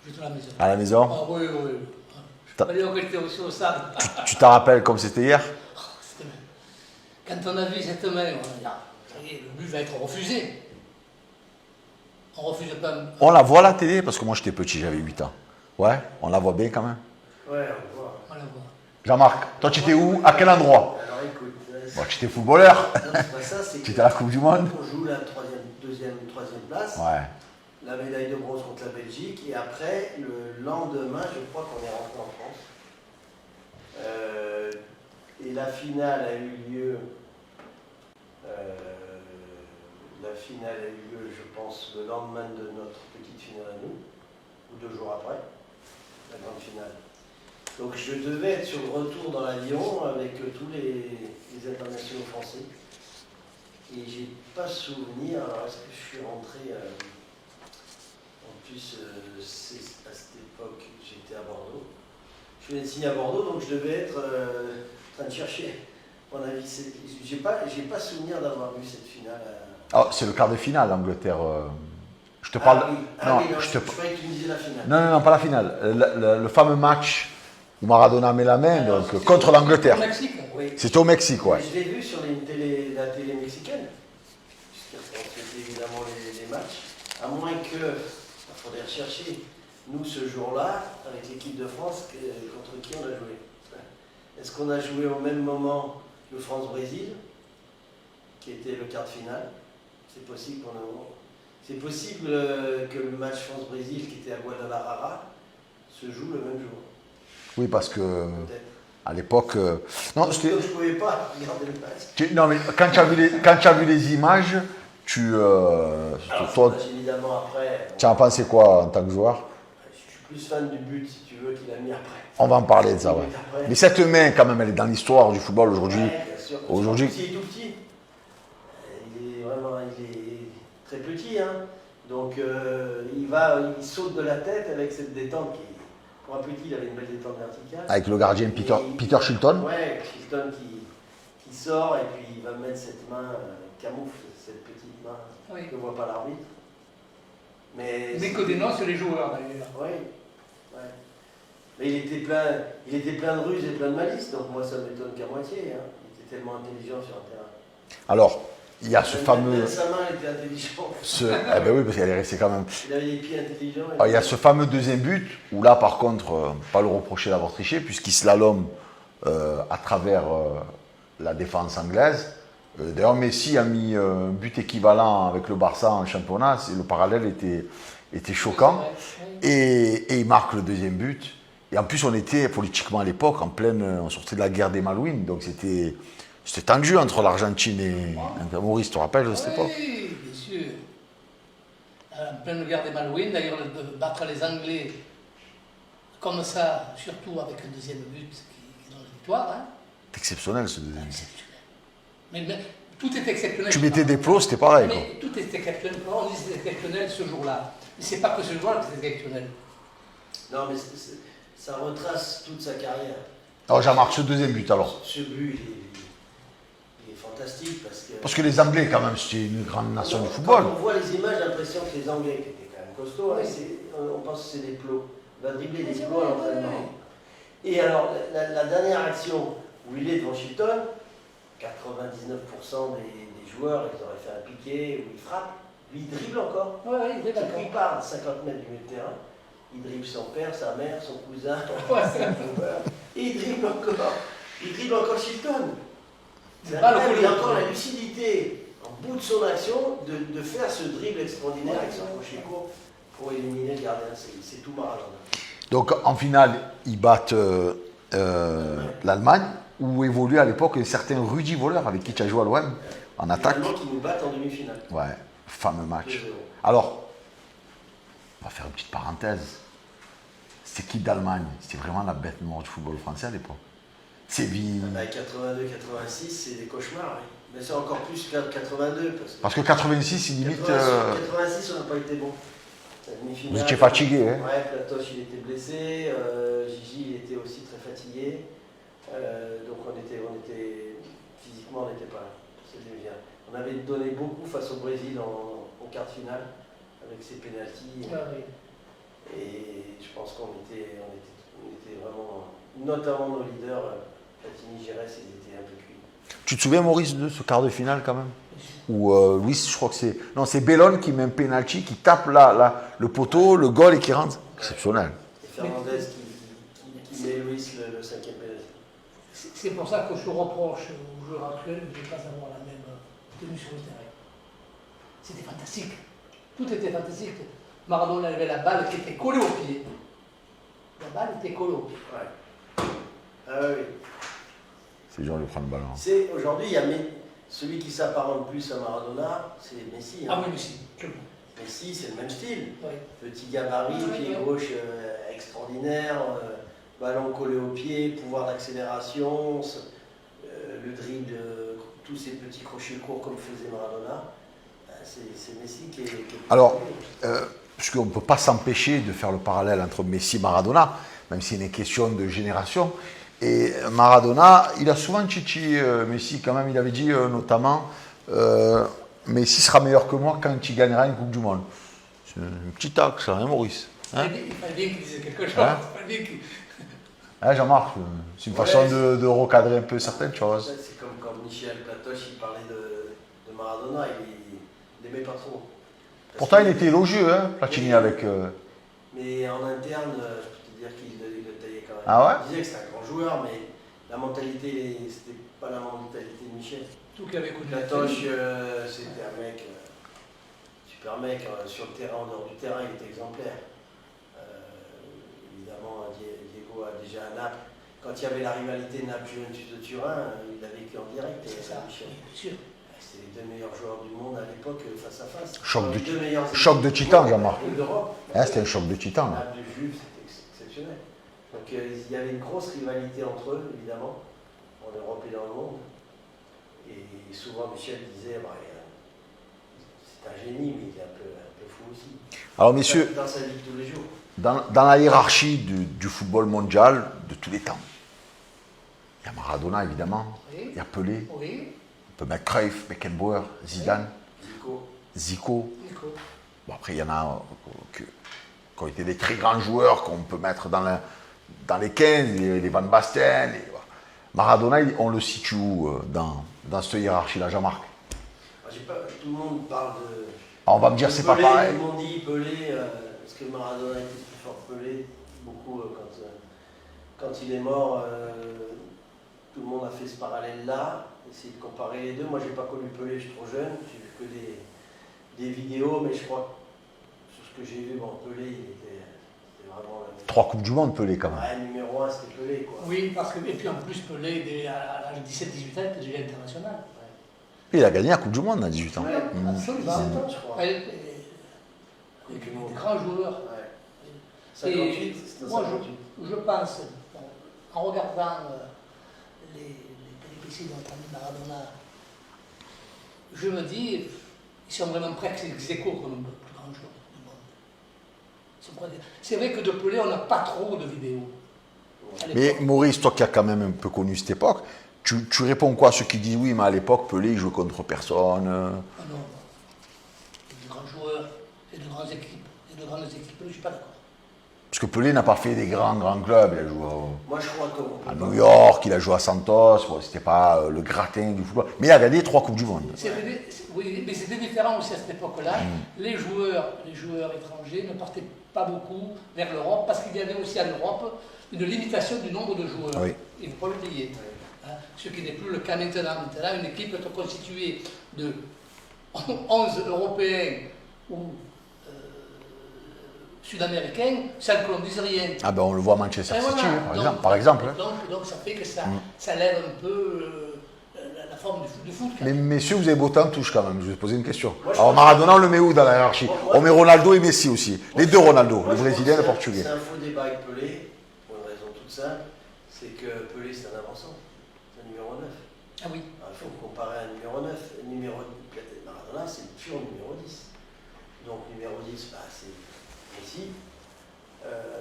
J'étais à la maison. À la maison? Ah oui, oui. Je ne sais pas dire que j'étais aussi au stade. Tu t'en rappelles comme c'était hier? Quand on a vu cette main, on a dit, ah, ça y est, le but va être refusé. On refuse pas. On la voit à la télé parce que moi j'étais petit, j'avais 8 ans. Ouais, on la voit bien quand même. Ouais, on voit. On la voit. Jean-Marc, toi tu étais où? À quel endroit? Alors écoute, Bon, tu étais footballeur. non, c'est pas ça, c'est Tu étais à la Coupe du Monde. on joue la troisième place, Ouais. la médaille de bronze contre la Belgique, et après, le lendemain, je crois qu'on est rentré en France. Et la finale a eu lieu, je pense, le lendemain de notre petite finale à nous, ou 2 jours après, la grande finale. Donc je devais être sur le retour dans l'avion avec tous les internationaux français. Et j'ai pas souvenir, alors est-ce que je suis rentré, en plus c'est à cette époque j'étais à Bordeaux. Je venais de signer à Bordeaux, donc je devais être en train de chercher mon avis. J'ai pas souvenir d'avoir vu cette finale. Oh, c'est le quart de finale, l'Angleterre. Je te parle. Oui. Non, Oui, non, je te. je croyais que tu me disais la finale. Non, pas la finale. Le fameux match où Maradona met la main Alors, donc, contre l'Angleterre. Au Mexique. Oui. C'était au Mexique, ouais. Je l'ai vu sur la télé mexicaine, puisqu'on faisait évidemment les matchs, à moins que, il faudrait rechercher, nous ce jour-là, avec l'équipe de France, contre qui on a joué. Est-ce qu'on a joué au même moment le France-Brésil, qui était le quart de finale? C'est possible qu'on a... C'est possible que le match France-Brésil, qui était à Guadalajara, se joue le même jour. Oui, parce que Peut-être. à l'époque. Non, Donc, je ne pouvais pas regarder le match. non, mais quand tu as vu les images, Alors, toi, évidemment, après, tu en pensais quoi en tant que joueur? je suis plus fan du but, si tu veux, qu'il a mis après. On va en parler de ça, ouais. Après. Mais cette main, quand même, elle est dans l'histoire du football aujourd'hui. Ouais, bien sûr. Aujourd'hui- Il est tout petit. Il est très petit, hein. Donc il saute de la tête avec cette détente qui, pour un petit, il avait une belle détente verticale. Avec le gardien Peter Shilton. Ouais, Shilton qui sort et puis il va mettre cette main, camoufle cette petite main Oui. que ne voit pas l'arbitre. Mais que dénoncent les joueurs d'ailleurs. Oui, ouais. Mais il était plein de ruses et plein de malice, donc moi ça m'étonne qu'à moitié. Hein. Il était tellement intelligent sur un terrain. Alors, il y a ce fameux. Même sa main était intelligente. Eh ben oui, parce qu'elle est restée quand même. Il avait des pieds intelligents. Alors, il y a ce fameux deuxième but où là, par contre, pas le reprocher d'avoir triché, puisqu'il slalome à travers la défense anglaise. D'ailleurs, Messi a mis un but équivalent avec le Barça en championnat. Le parallèle était choquant. Et il marque le deuxième but. Et en plus, on était politiquement à l'époque on sortait de la guerre des Malouines, donc c'était tendu entre l'Argentine et Maurice, tu te rappelles de cette époque? Oui, bien sûr. En pleine guerre des Malouines, d'ailleurs, de battre les Anglais comme ça, surtout avec un deuxième but qui donne la victoire. Hein. C'est exceptionnel ce deuxième but. Exceptionnel. Mais tout est exceptionnel. Tu mettais des plots, c'était pareil. Quoi. Mais tout est exceptionnel. On dit que c'est exceptionnel ce jour-là. Mais c'est pas que ce jour-là que c'est exceptionnel. Non, mais ça retrace toute sa carrière. Alors Jean-Marc, ce deuxième but alors. Ce but, il est fantastique Parce que les Anglais, quand même, c'était une grande nation du Quand football. on voit les images, l'impression que les Anglais, qui étaient quand même costauds, hein, on pense que c'est des plots. Il va dribbler des plots à l'entraînement. Et alors, la dernière action où il est devant Chilton, 99% des joueurs, ils auraient fait un piqué où il frappe. Lui, il dribble encore. Ouais, il dribble encore. Il part à 50 mètres du milieu de terrain. Il dribble son père, sa mère, son cousin. Et il dribble encore. Il dribble encore Chilton. Il a encore la lucidité, en bout de son action, de faire ce dribble extraordinaire avec son crochet court pour éliminer le gardien. C'est tout Maradona. Donc en finale, ils battent l'Allemagne, où évolue à l'époque un certain Rudi Völler, avec qui tu as joué à l'OM, en attaque. Finalement, qui nous battent en demi-finale. Ouais, fameux match. 2-0. Alors, on va faire une petite parenthèse. Cette équipe d'Allemagne, c'était vraiment la bête noire du football français à l'époque. Séville. 82-86, c'est des cauchemars. Oui. Mais c'est encore plus qu'à 82. Parce que 86, limite. 86, on n'a pas été bon. Vous étiez fatigué, hein? Ouais, Platoche, il était blessé. Gigi, il était aussi très fatigué. Donc physiquement, on n'était pas là. On avait donné beaucoup face au Brésil en quart de finale, avec ses pénaltys. Ah, oui. Et je pense qu'on était vraiment, notamment nos leaders, Platini, Giresse, ils étaient un peu cuits. Tu te souviens, Maurice, de ce quart de finale quand même? Où Luis, je crois que c'est. Non, c'est Bellone qui met un penalty, qui tape le poteau, le goal et qui rentre. Exceptionnel. Et Fernandez qui met Luis le cinquième pénalty. C'est pour ça que je reproche aux joueurs actuels de ne pas avoir la même tenue sur le terrain. C'était fantastique. Tout était fantastique. Maradona avait la balle qui était collée au pied. La balle était collée au pied. Ouais. Ah oui. C'est dur de prendre le ballon. Aujourd'hui, il y a celui qui s'apparente plus à Maradona, c'est Messi. Hein. Ah oui, Messi. Messi, c'est le même style. Oui. Petit gabarit, pied gauche extraordinaire, ballon collé au pied, pouvoir d'accélération, le dribble, tous ces petits crochets courts comme faisait Maradona. C'est Messi qui est Alors, parce qu'on ne peut pas s'empêcher de faire le parallèle entre Messi et Maradona, même s'il y a une question de génération. Et Maradona, il a souvent tchitchi Messi, quand même, il avait dit notamment Messi sera meilleur que moi quand il gagnera une Coupe du Monde. C'est un petit tac, ça, hein, Maurice? Hein? Il fallait bien qu'il disait quelque chose. Hein? Hein, Jean-Marc, c'est une façon de recadrer un peu certaines choses. C'est comme quand Michel Platoche il parlait de Maradona, il n'aimait pas trop. Pourtant, il était élogieux, hein, Platini, avec. Mais en interne, je peux te dire qu'il le taillait quand même. Ah ouais? Il disait que c'était un grand joueur, mais la mentalité, c'était pas la mentalité de Michel. Tout qu'il avait connu. Platoche, c'était un mec, super mec, sur le terrain, en dehors du terrain, il était exemplaire. Évidemment, Diego a déjà à Naples. Quand il y avait la rivalité Naples-Juventus de Turin, il l'a vécu en direct. C'est ça, Michel. bien sûr. C'était les deux meilleurs joueurs du monde à l'époque, face à face. Choc Les de titan, Jean-Marc. d'Europe. Hein, c'était un choc de titan. Là. Naples de Juve, c'était exceptionnel. Donc il y avait une grosse rivalité entre eux, évidemment, en Europe et dans le monde. Et souvent, Michel disait, bah, c'est un génie, mais il est un peu fou aussi. Alors, messieurs, Dans sa vie de tous les jours. dans la hiérarchie du football mondial de tous les temps, il y a Maradona, évidemment, Oui. il y a Pelé, Oui. on peut mettre Cruyff, Beckenbauer, Zidane, Zico. Nico. Bon, après, il y en a qui ont été des très grands joueurs qu'on peut mettre dans les 15, les Van Basten. Maradona, on le situe où dans cette hiérarchie-là, Jean-Marc? Tout le monde parle de. On va me dire, c'est pas Pelé, pareil. Tout le monde dit Pelé, parce que Maradona était plus fort que Pelé. Beaucoup, quand il est mort, tout le monde a fait ce parallèle-là, essayer de comparer les deux. Moi, j'ai pas connu Pelé, je suis trop jeune, j'ai vu que des vidéos, mais je crois que sur ce que j'ai vu, Pelé, c'était vraiment. 3 Coupes du Monde, Pelé, quand même. Ouais, numéro 1, c'était Pelé, quoi. Oui, parce que, et puis en plus, Pelé, à l'âge de 17-18 ans, était déjà international. Il a gagné la Coupe du Monde à 18 ans. Oui, absolument. 17 ans, je crois. Et puis, des grands joueurs. Ouais. Et 58, c'était moi, 58. je pense, en regardant les péripéties de notre ami Maradona je me dis, ils sont vraiment presque ex aequo comme le plus grand joueur du monde. C'est vrai que de Pelé, on n'a pas trop de vidéos. Mais Maurice, toi qui as quand même un peu connu cette époque, tu réponds quoi à ceux qui disent oui, mais à l'époque, Pelé, il jouait contre personne Ah non, c'est de grands joueurs, c'est de grandes équipes. C'est de grandes équipes, je ne suis pas d'accord. Parce que Pelé n'a pas fait des grands clubs. Il a joué Moi, je crois à New York, il a joué à Santos. Bon, c'était pas le gratin du football. Mais il a gagné 3 Coupes du Monde. Oui, mais c'était différent aussi à cette époque-là. Les joueurs étrangers ne partaient pas beaucoup vers l'Europe parce qu'il y avait aussi en Europe une limitation du nombre de joueurs. Oui. Il ne faut pas l'oublier. Hein, ce qui n'est plus le cas maintenant. Maintenant, une équipe est constituée de 11 Européens ou Sud-Américains sans que l'on dise rien. Ah ben on le voit à Manchester Et City, voilà. par exemple. Donc ça fait que ça lève un peu la forme du foot. Mais messieurs, vous avez beau temps en touche quand même, je vais vous poser une question. Alors Maradona, on le met où dans la hiérarchie? On met Ronaldo et Messi aussi. Les deux Ronaldo, le Brésilien et le Portugais. C'est un faux débat avec Pelé, pour une raison toute simple, c'est que Pelé c'est un avançant, c'est un numéro 9. Ah oui. Il faut comparer un numéro 9. Maradona c'est le pur numéro 10. Donc numéro 10, bah, c'est Messi,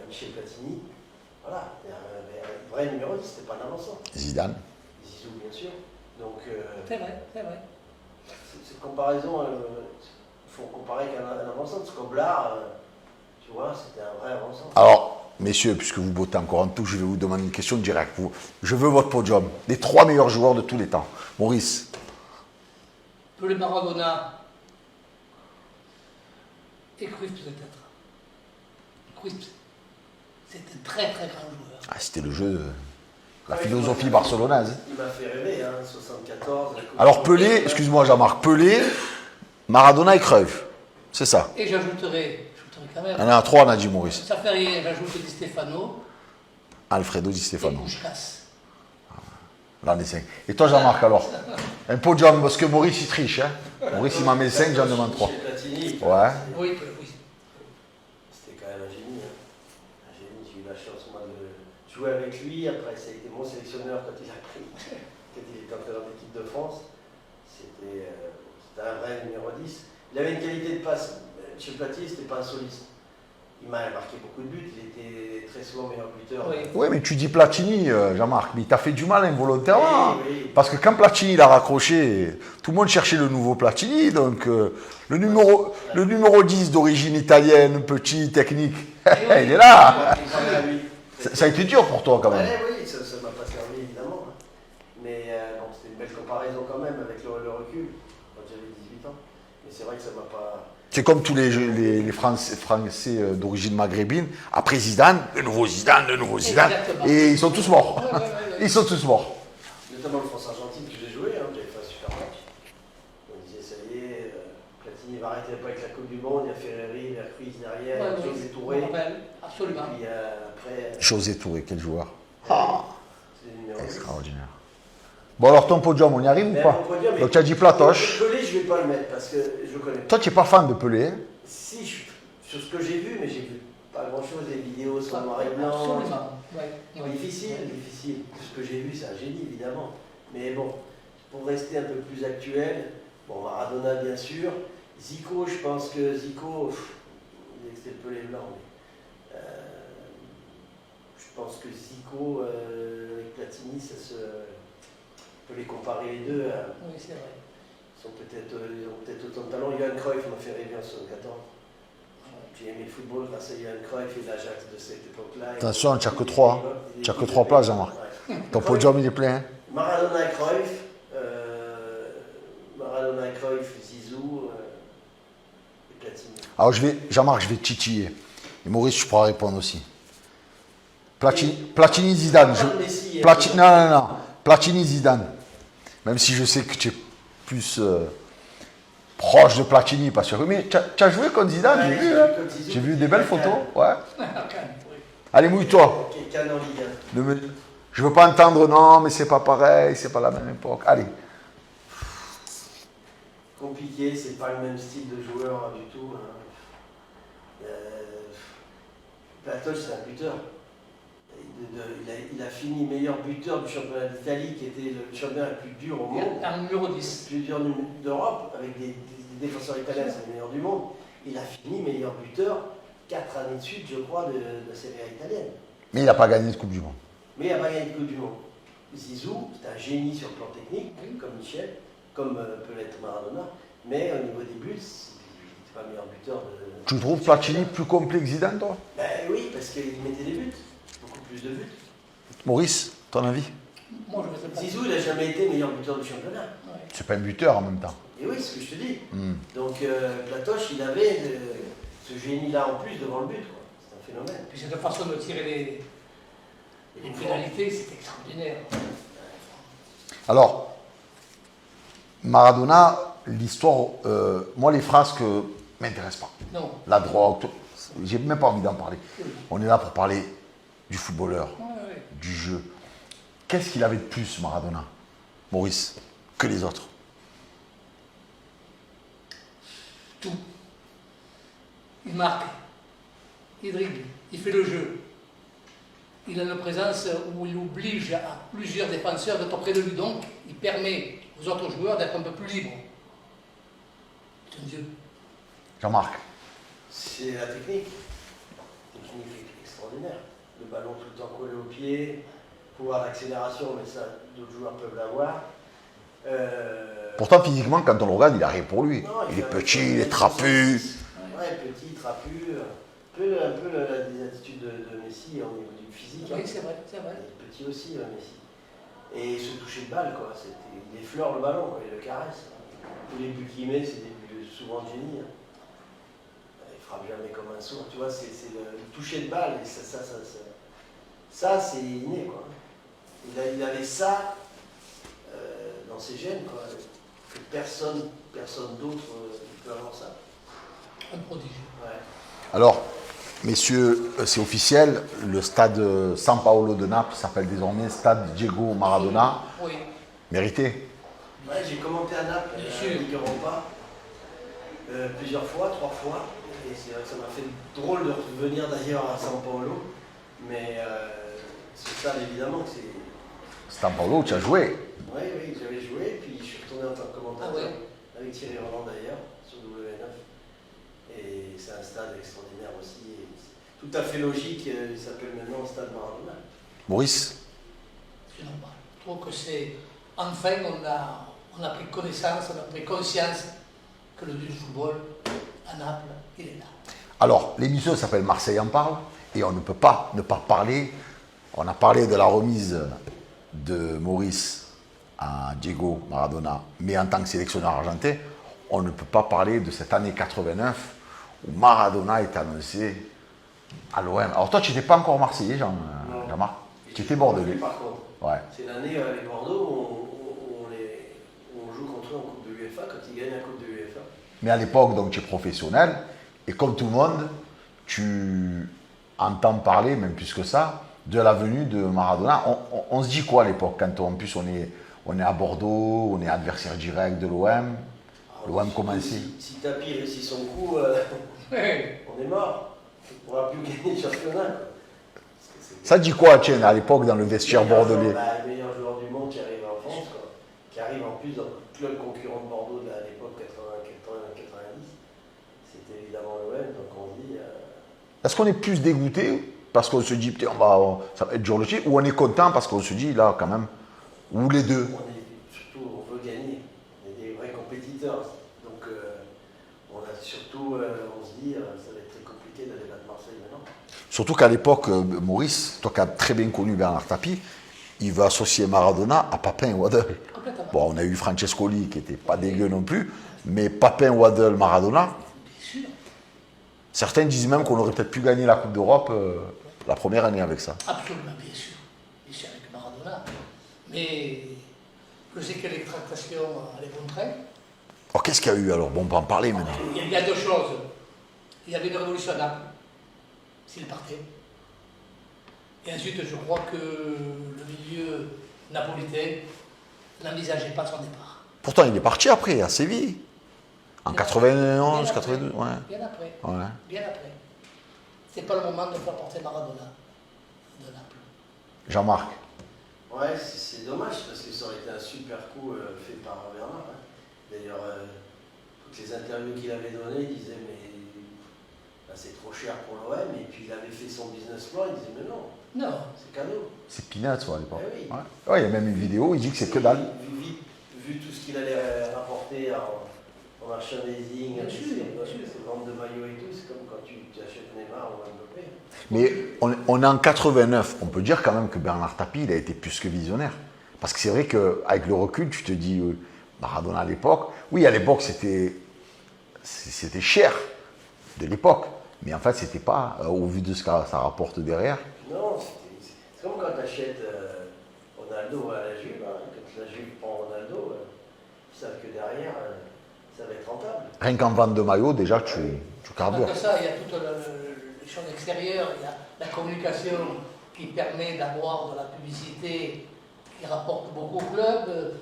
Michel Platini, voilà, un vrai numéro 10, c'était pas un avançant. Zidane. Zizou bien sûr. Donc C'est vrai, c'est vrai. cette comparaison, il faut comparer avec un avançant, parce qu'Oblard, tu vois, c'était un vrai avançant. Alors, messieurs, puisque vous bottez encore en touche, je vais vous demander une question directe. Je veux votre podium. Les 3 meilleurs joueurs de tous les temps. Maurice. Pelé, Maradona et Cruyff peut-être. Cruyff, c'est un très très grand joueur. Ah, c'était le jeu, la philosophie barcelonaise. Il m'a fait rêver, hein, 74. Alors Pelé, excuse-moi Jean-Marc, Pelé, Maradona et Cruyff. C'est ça. Et j'ajouterai quand même. Il y en a 3, on a dit Maurice. Ça fait rien, j'ajoute Di Stefano Alfredo Di et Stefano. Puskás. L'an des 5. Et toi Jean-Marc alors? Un podium, parce que Maurice il triche. Hein. Maurice il m'en met 5, j'en demande 3. Ouais. Oui. C'était quand même un génie. Hein. Un génie, j'ai eu la chance moi de jouer avec lui. Après, ça a été mon sélectionneur quand il a pris, quand il était entraîneur d'équipe de France. C'était un vrai numéro 10. Il avait une qualité de passe. Chez Platini, c'était pas un soliste. Il m'a marqué beaucoup de buts, il était très souvent meilleur buteur. Oui, mais tu dis Platini, Jean-Marc, mais il t'a fait du mal involontairement. Oui. Parce que quand Platini l'a raccroché, tout le monde cherchait le nouveau Platini. Donc le numéro 10 d'origine italienne, petit, technique, il est là. Ça a été dur pour toi quand même. Oui, ça ne m'a pas servi évidemment. Mais bon, c'était une belle comparaison quand même avec le recul, quand j'avais 18 ans. Mais c'est vrai que ça m'a pas... C'est comme tous les Français d'origine maghrébine. Après Zidane, le nouveau Zidane. Exactement. Et ils sont tous morts. Ouais. Ils sont tous morts. Notamment le France-Argentine que j'ai joué, hein, j'avais fait un super match. On disait, ça y est, Platini va arrêter pas avec la Coupe du Monde, il y a Ferreri, il y a Ruiz derrière, José Touré. Absolument. Et puis après... José Touré, quel joueur. C'est le numéro 10. Extraordinaire. Bon alors ton podium, on y arrive ou pas? Donc tu as dit Platoche. Pelé, je ne vais pas le mettre parce que je le connais. Toi tu n'es pas fan de Pelé, hein? Si, sur ce que j'ai vu, mais j'ai vu pas grand-chose, les vidéos sont noir et blanc. Absolument. Difficile. Ce que j'ai vu, c'est un génie, évidemment. Mais bon, pour rester un peu plus actuel, bon, Maradona, bien sûr. Zico, je pense que Zico, c'était le Pelé blanc. Mais, je pense que Zico, avec Platini, on peut les comparer les deux. Oui, c'est vrai. Ils ont peut-être autant de talent. Johan Cruyff m'a fait rêver en 74. J'ai aimé le football grâce à Johan Cruyff et l'Ajax de cette époque-là. Attention, tu n'as que 3. Tu n'as que 3 places, Jean-Marc. Ouais. Ton podium, il est plein. Hein? Maradona et Cruyff, Zizou et Platini. Alors Jean-Marc, je vais te titiller. Et Maurice, tu pourras répondre aussi. Platini, Zidane. Non. Platini, Zidane. Même si je sais que tu es plus proche de Platini, parce que mais tu as joué contre Zidane, j'ai vu. Hein. J'ai vu des belles photos. Ouais. Allez, mouille-toi. Je veux pas entendre non, mais c'est pas pareil, c'est pas la même époque. Allez. Compliqué, c'est pas le même style de joueur du tout. Hein. Platoche, c'est un buteur. il a fini meilleur buteur du championnat d'Italie, qui était le championnat le plus dur au monde. Un numéro 10. Le plus dur d'Europe, avec des défenseurs italiens, c'est les meilleurs du monde. Il a fini meilleur buteur 4 années de suite, je crois, de la Serie A italienne. Mais il n'a pas gagné de Coupe du Monde. Mais il n'a pas gagné de Coupe du Monde. Zizou, c'est un génie sur le plan technique, comme Michel, comme peut l'être Maradona, mais au niveau des buts, c'est pas le meilleur buteur de... Tu trouves Platini plus complet que Zidane, toi? Ben oui, parce qu'il mettait des buts, beaucoup plus de buts. Maurice, ton avis? Moi, je ne sais pas. Zizou, il n'a jamais été meilleur buteur du championnat. Ouais. C'est pas un buteur en même temps. Et oui, c'est ce que je te dis. Hmm. Donc Platoche, il avait ce génie-là en plus devant le but, quoi. C'est un phénomène. Puis cette façon de tirer les pénalités, c'est extraordinaire. Alors, Maradona, l'histoire, moi les frasques m'intéressent pas. Non. La drogue, tout, j'ai même pas envie d'en parler. On est là pour parler du footballeur, Ouais. du jeu. Qu'est-ce qu'il avait de plus, Maradona, Maurice, que les autres? Tout. Il marque, il dribble, il fait le jeu. Il a une présence où il oblige à plusieurs défenseurs d'être près de lui. Donc, il permet aux autres joueurs d'être un peu plus libres. C'est un dieu. Jean-Marc, C'est la technique. Technique extraordinaire. Le ballon tout le temps collé au pied, pouvoir d'accélération, mais ça, d'autres joueurs peuvent l'avoir. pourtant physiquement, quand on le regarde, il a rien pour lui. Non, Il est fait un petit, mètre il est trapu. Ouais, petit, trapu. Un peu des attitudes de Messi au niveau du physique. Oui, hein. c'est vrai, c'est vrai. Il est petit aussi, Messi. Et se toucher de balle, quoi. Il effleure le ballon, quoi, il le caresse. Tous les buts qu'il met, c'est des buts souvent de génie. Hein. Il frappe jamais comme un sourd, tu vois, c'est le toucher de balle, et ça c'est inné, quoi. Il avait ça dans ses gènes, quoi. Que personne d'autre peut avoir ça. Un prodige. Ouais. Alors, messieurs, c'est officiel, le stade San Paolo de Naples s'appelle désormais stade Diego Maradona. Oui. Mérité. Ouais, j'ai commenté à Naples, Bien à sûr. Ligue Europa, plusieurs fois, 3 fois, et c'est vrai que ça m'a fait drôle de revenir d'ailleurs à San Paolo, mais ce stade évidemment que c'est... San Paolo, tu as joué. Oui, j'avais joué, puis je suis retourné en tant que commentateur, Ah ouais. avec Thierry Roland d'ailleurs, sur W9, et c'est un stade extraordinaire aussi, et c'est tout à fait logique, il s'appelle maintenant Stade Maradona. Maurice, C'est normal. Je trouve que c'est. Enfin, on a pris connaissance, on a pris conscience que le dieu du football, à Naples, il est là. alors l'émission s'appelle Marseille en parle et on ne peut pas ne pas parler. On a parlé de la remise de Maurice à Diego Maradona, mais en tant que sélectionneur argentin, on ne peut pas parler de cette année 89 où Maradona est annoncé à l'OM. Alors toi, tu n'étais pas encore Marseillais, Jean-Marc? Tu étais bordelais. Par contre, Ouais. c'est l'année avec Bordeaux où on joue contre eux en Coupe de l'UEFA, quand ils gagnent la Coupe de l'UEFA. Mais à l'époque, donc, tu es professionnel, et comme tout le monde, tu entends parler, même plus que ça, de la venue de Maradona. On se dit quoi à l'époque, quand en plus on est à Bordeaux, on est adversaire direct de l'OM, l'OM commençait. Si Tapi réussit son coup, Ouais. on est mort. On ne pourra plus gagner le championnat. Ça dit quoi, tiens, à l'époque, dans le vestiaire bordelais? Le meilleur joueur du monde qui arrive en France, quoi. Qui arrive en plus dans le club concurrent de Bordeaux de l'époque 80-90, c'était évidemment l'OM, donc on dit... Est-ce qu'on est plus dégoûté parce qu'on se dit, putain, ça va être dur le titre, ou on est content parce qu'on se dit, là, quand même, ou les deux? on veut gagner. On est des vrais compétiteurs. Donc on se dit, ça va être très compliqué d'aller battre Marseille maintenant. Surtout qu'à l'époque, Maurice, toi qui as très bien connu Bernard Tapie, il veut associer Maradona à Papin Waddle. Complètement. Bon, on a eu Francescoli qui n'était pas dégueu non plus, mais Papin Waddle, Maradona, Bien sûr. certains disent même qu'on aurait peut-être pu gagner la Coupe d'Europe la première année avec ça. Absolument, bien sûr. Bien sûr, avec Maradona. Mais je sais que les tractations allaient bon train. Alors qu'est-ce qu'il y a eu alors? Bon, on peut en parler maintenant. Il y a deux choses. Il y avait une révolution à Naples, s'il partait. Et ensuite, je crois que le milieu napolitain n'envisageait pas son départ. Pourtant, il est parti après, à Séville. En Bien 91, après. 92, ouais. Bien après. Ouais. Bien après. C'est pas le moment de faire porter Maradona de Naples. Jean-Marc. Ouais, c'est dommage parce que ça aurait été un super coup fait par Bernard. Hein. D'ailleurs, toutes les interviews qu'il avait données, il disait mais bah, c'est trop cher pour l'OM. Et puis il avait fait son business plan, il disait mais non, Non. c'est cadeau. C'est peanuts, à l'époque. Eh oui. Ouais. Ouais, il y a même une vidéo, il dit que c'est que dalle. Vu tout ce qu'il allait rapporter en merchandising, Bien sûr, bien sûr. ses ventes de maillots et tout, c'est comme quand tu achètes Neymar ou Mbappé. Mais on est en 89, on peut dire quand même que Bernard Tapie, il a été plus que visionnaire. Parce que c'est vrai qu'avec le recul, tu te dis, Maradona à l'époque, oui, à l'époque, c'était cher de l'époque. Mais en fait, c'était pas, au vu de ce que ça rapporte derrière. Non, c'est comme quand tu achètes Ronaldo à la Juve. Hein. Quand la Juve prend Ronaldo, ils savent que derrière, ça va être rentable. Rien qu'en vente de maillot, déjà, tu carbures. Après ça, il y a toutes les choses extérieures, il y a la communication qui permet d'avoir de la publicité qui rapporte beaucoup au club,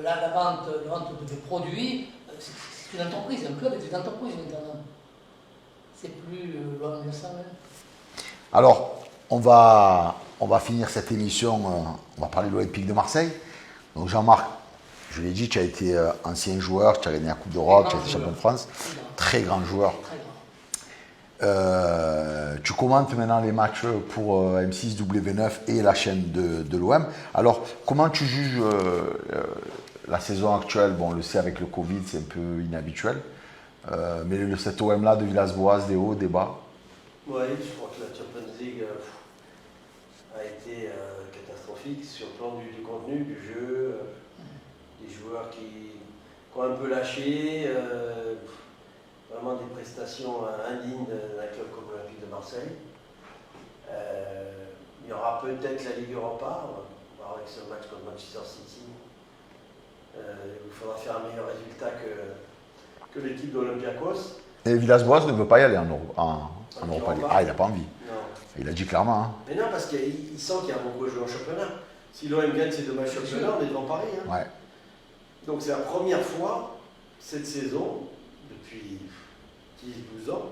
la vente de produits. C'est une entreprise, un club est une entreprise maintenant. C'est plus loin de ça même. Alors, on va finir cette émission, on va parler de l'Olympique de Marseille. Donc Jean-Marc, je l'ai dit, tu as été ancien joueur, tu as gagné la Coupe d'Europe, tu as été champion de France, très grand joueur. Très grand. Tu commentes maintenant les matchs pour M6, W9 et la chaîne de l'OM. Alors, comment tu juges la saison actuelle? Bon, on le sait, avec le Covid, c'est un peu inhabituel. Mais cet OM-là de Villas-Boas, des hauts, des bas. Oui, je crois que la Champions League a été catastrophique sur le plan du contenu, du jeu, des joueurs qui ont un peu lâché, vraiment des prestations indignes d'un club comme l'Olympique de Marseille. Il y aura peut-être la Ligue Europa, on va voir avec ce match contre Manchester City. Il faudra faire un meilleur résultat que l'équipe d'Olympiakos. Et Villas-Boas ne veut pas y aller en Europa League. Ah, il n'a pas envie. Non. Il a dit clairement. Hein. Mais non, parce qu'il sent qu'il y a beaucoup de joueurs au championnat. Si l'OM gagne ses 2 matchs championnat, on est devant Paris. Hein. Ouais. Donc c'est la première fois cette saison, depuis 10-12 ans,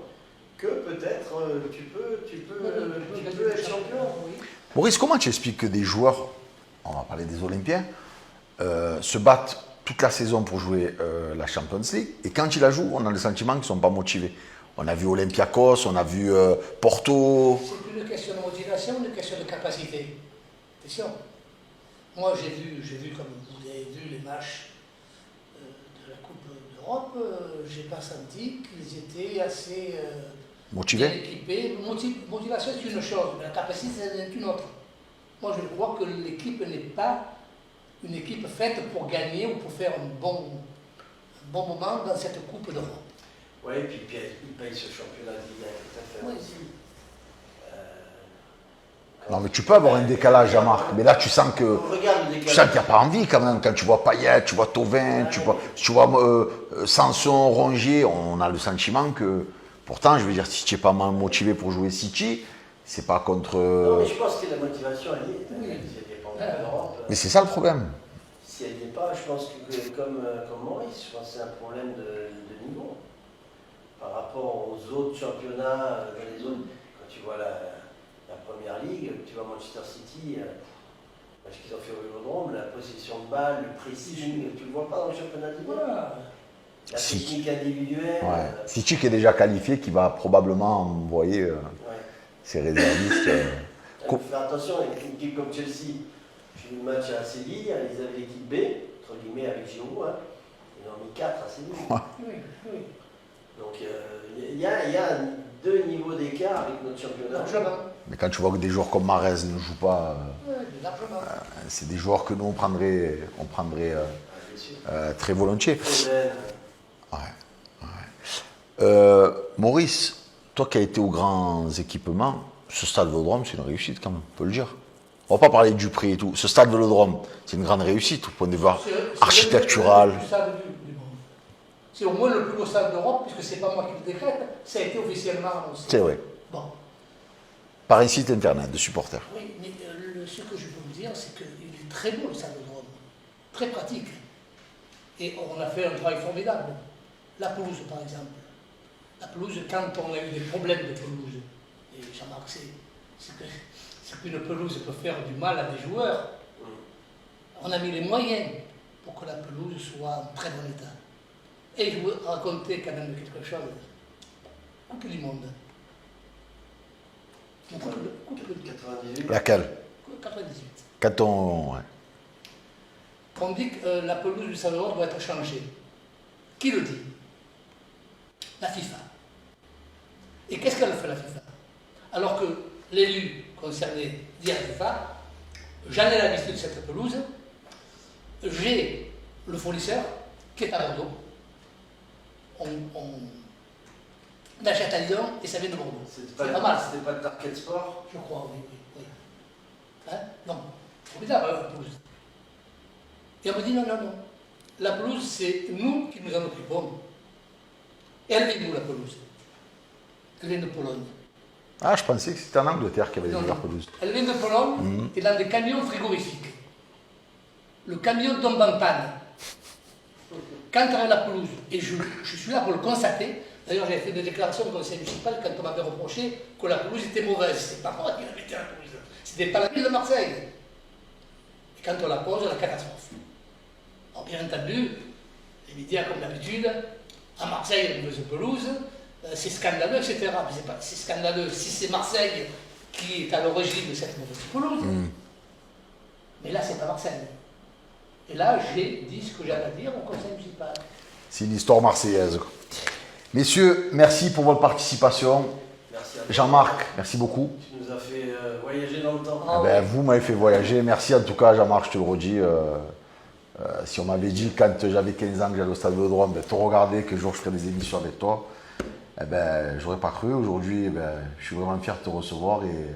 que peut-être tu peux être champion. Oui. Maurice, comment tu expliques que des joueurs, on va parler des Olympiens, se battent toute la saison pour jouer la Champions League, et quand ils la jouent, on a le sentiment qu'ils ne sont pas motivés. On a vu Olympiakos, on a vu Porto. C'est plus une question de motivation, une question de capacité. Attention. Moi, j'ai vu, comme vous avez vu, les matchs de la Coupe d'Europe, j'ai pas senti qu'ils étaient assez Motivés. bien équipés. Motivation, c'est une chose, mais la capacité, c'est une autre. Moi, je crois que l'équipe n'est pas une équipe faite pour gagner ou pour faire un bon moment dans cette Coupe d'Europe. Oui, et puis il paye ce championnat de Ligue 1 tout à fait. Oui, aussi. Non, mais tu peux avoir un décalage, Jean-Marc. Mais là, tu sens que Regarde le tu décalage. sens qu'il n'y a pas envie quand même. Quand tu vois Payet, tu vois Thauvin, tu vois Sanson, Rongier, on a le sentiment que. Pourtant, je veux dire, si tu n'es pas mal motivé pour jouer City, c'est pas contre. Non, mais je pense que la motivation, elle y est. Oui. Si elle n'est pas en Europe. Mais c'est ça le problème. Si elle n'y est pas, je pense que comme Maurice, je pense que c'est un problème de niveau. Par rapport aux autres championnats, dans les autres, quand tu vois la première ligue, tu vois Manchester City, ce qu'ils ont fait au Vélodrome, la possession de balle, le pressing, tu ne le vois pas dans le championnat d'hiver. Voilà. La Si. technique individuelle. Ouais. City qui est déjà qualifié, qui va probablement envoyer Ouais. ses réservistes. Il faut faire attention avec une équipe comme Chelsea. J'ai vu le match à Séville, ils avaient l'équipe B, entre guillemets avec Giroud, hein. Ils en ont mis 4 à Séville. Oui, oui. Donc il y a 2 niveaux d'écart avec notre championnat. Largement. Mais quand tu vois que des joueurs comme Mahrez ne jouent pas, Oui, largement. c'est des joueurs que nous on prendrait Bien sûr. très volontiers. Foden, Maurice, toi qui as été aux grands équipements, ce stade Vélodrome, c'est une réussite quand même, on peut le dire. On va pas parler du prix et tout. Ce stade Vélodrome, c'est une grande réussite au point de vue architectural. C'est le plus stade du monde. C'est au moins le plus beau stade d'Europe, puisque c'est pas moi qui le décrète, ça a été officiellement annoncé. C'est vrai. Bon, Par un site internet de supporters. oui, mais ce que je peux vous dire, c'est qu'il est très beau le stade de Rome, très pratique. Et on a fait un travail formidable. La pelouse, par exemple. La pelouse, quand on a eu des problèmes de pelouse, et Jean-Marc, c'est que ce qu'une pelouse peut faire du mal à des joueurs, on a mis les moyens pour que la pelouse soit en très bon état. Et je vous raconter quand même quelque chose. Coupe du monde. Coupe du monde. 98. Laquelle 98. Quand on... ouais. On dit que la pelouse du Salvador doit être changée. Qui le dit? La FIFA. Et qu'est-ce qu'elle fait la FIFA? Alors que l'élu concerné dit à la FIFA, j'en ai la liste de cette pelouse, j'ai le fournisseur qui est à Bordeaux. On achète à Lyon et ça vient de Bordeaux. C'était pas mal. C'était pas le Target Sport? Je crois, oui. Hein? Non, c'est bizarre, la pelouse. Et on me dit non. La pelouse, c'est nous qui nous en occupons. Et elle vient d'où la pelouse? Elle vient de Pologne. Ah, je pensais que c'était en Angleterre qu'il y avait Non, des non. pelouses. Elle vient de Pologne et dans des camions frigorifiques. Le camion tombe en panne. Quand on a la pelouse, et je suis là pour le constater, d'ailleurs j'avais fait des déclarations au conseil municipal quand on m'avait reproché que la pelouse était mauvaise. C'est pas moi qui l'avais fait la pelouse. C'était pas la ville de Marseille. Et quand on la pose, la catastrophe. Alors bien entendu, les médias comme d'habitude, à Marseille, il y a une mauvaise pelouse, c'est scandaleux, etc. Mais c'est scandaleux si c'est Marseille qui est à l'origine de cette mauvaise pelouse. Mais là, c'est pas Marseille. Et là, j'ai dit ce que j'avais à dire au conseil municipal. C'est une histoire marseillaise. Messieurs, merci pour votre participation. Merci à toi. Jean-Marc, merci beaucoup. Tu nous as fait voyager dans le temps. Ah, Ben, ouais. vous m'avez fait voyager. Merci en tout cas, Jean-Marc, je te le redis. Si on m'avait dit quand j'avais 15 ans que j'allais au Stade Vélodrome, de te regarder, que jour je ferais des émissions avec toi, eh ben, j'aurais pas cru. Aujourd'hui, eh ben, je suis vraiment fier de te recevoir et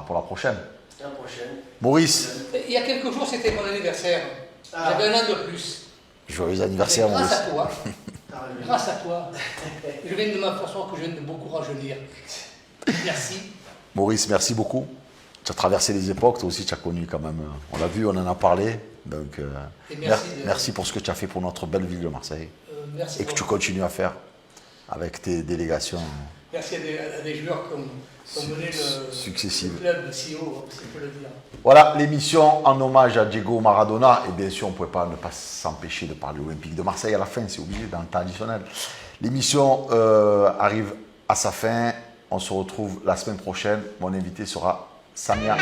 pour la prochaine. À la prochaine. Maurice, Il y a quelques jours, c'était mon anniversaire. Ah. J'avais un an de plus. joyeux anniversaire, Et Maurice. grâce à toi, T'as raison. grâce à toi, je viens de m'apercevoir que je viens de beaucoup rajeunir. Merci. Maurice, merci beaucoup. Tu as traversé les époques, toi aussi tu as connu quand même. On l'a vu, on en a parlé. Donc, Et merci merci pour ce que tu as fait pour notre belle ville de Marseille Merci. et que tu continues à faire avec tes délégations. Merci à des joueurs qui ont mené le Successives. club si haut, si on peut le dire. Voilà l'émission en hommage à Diego Maradona. Et bien sûr, on ne pouvait pas ne pas s'empêcher de parler de l'Olympique de Marseille à la fin, c'est obligé dans le temps additionnel. L'émission arrive à sa fin. On se retrouve la semaine prochaine. Mon invité sera Samia.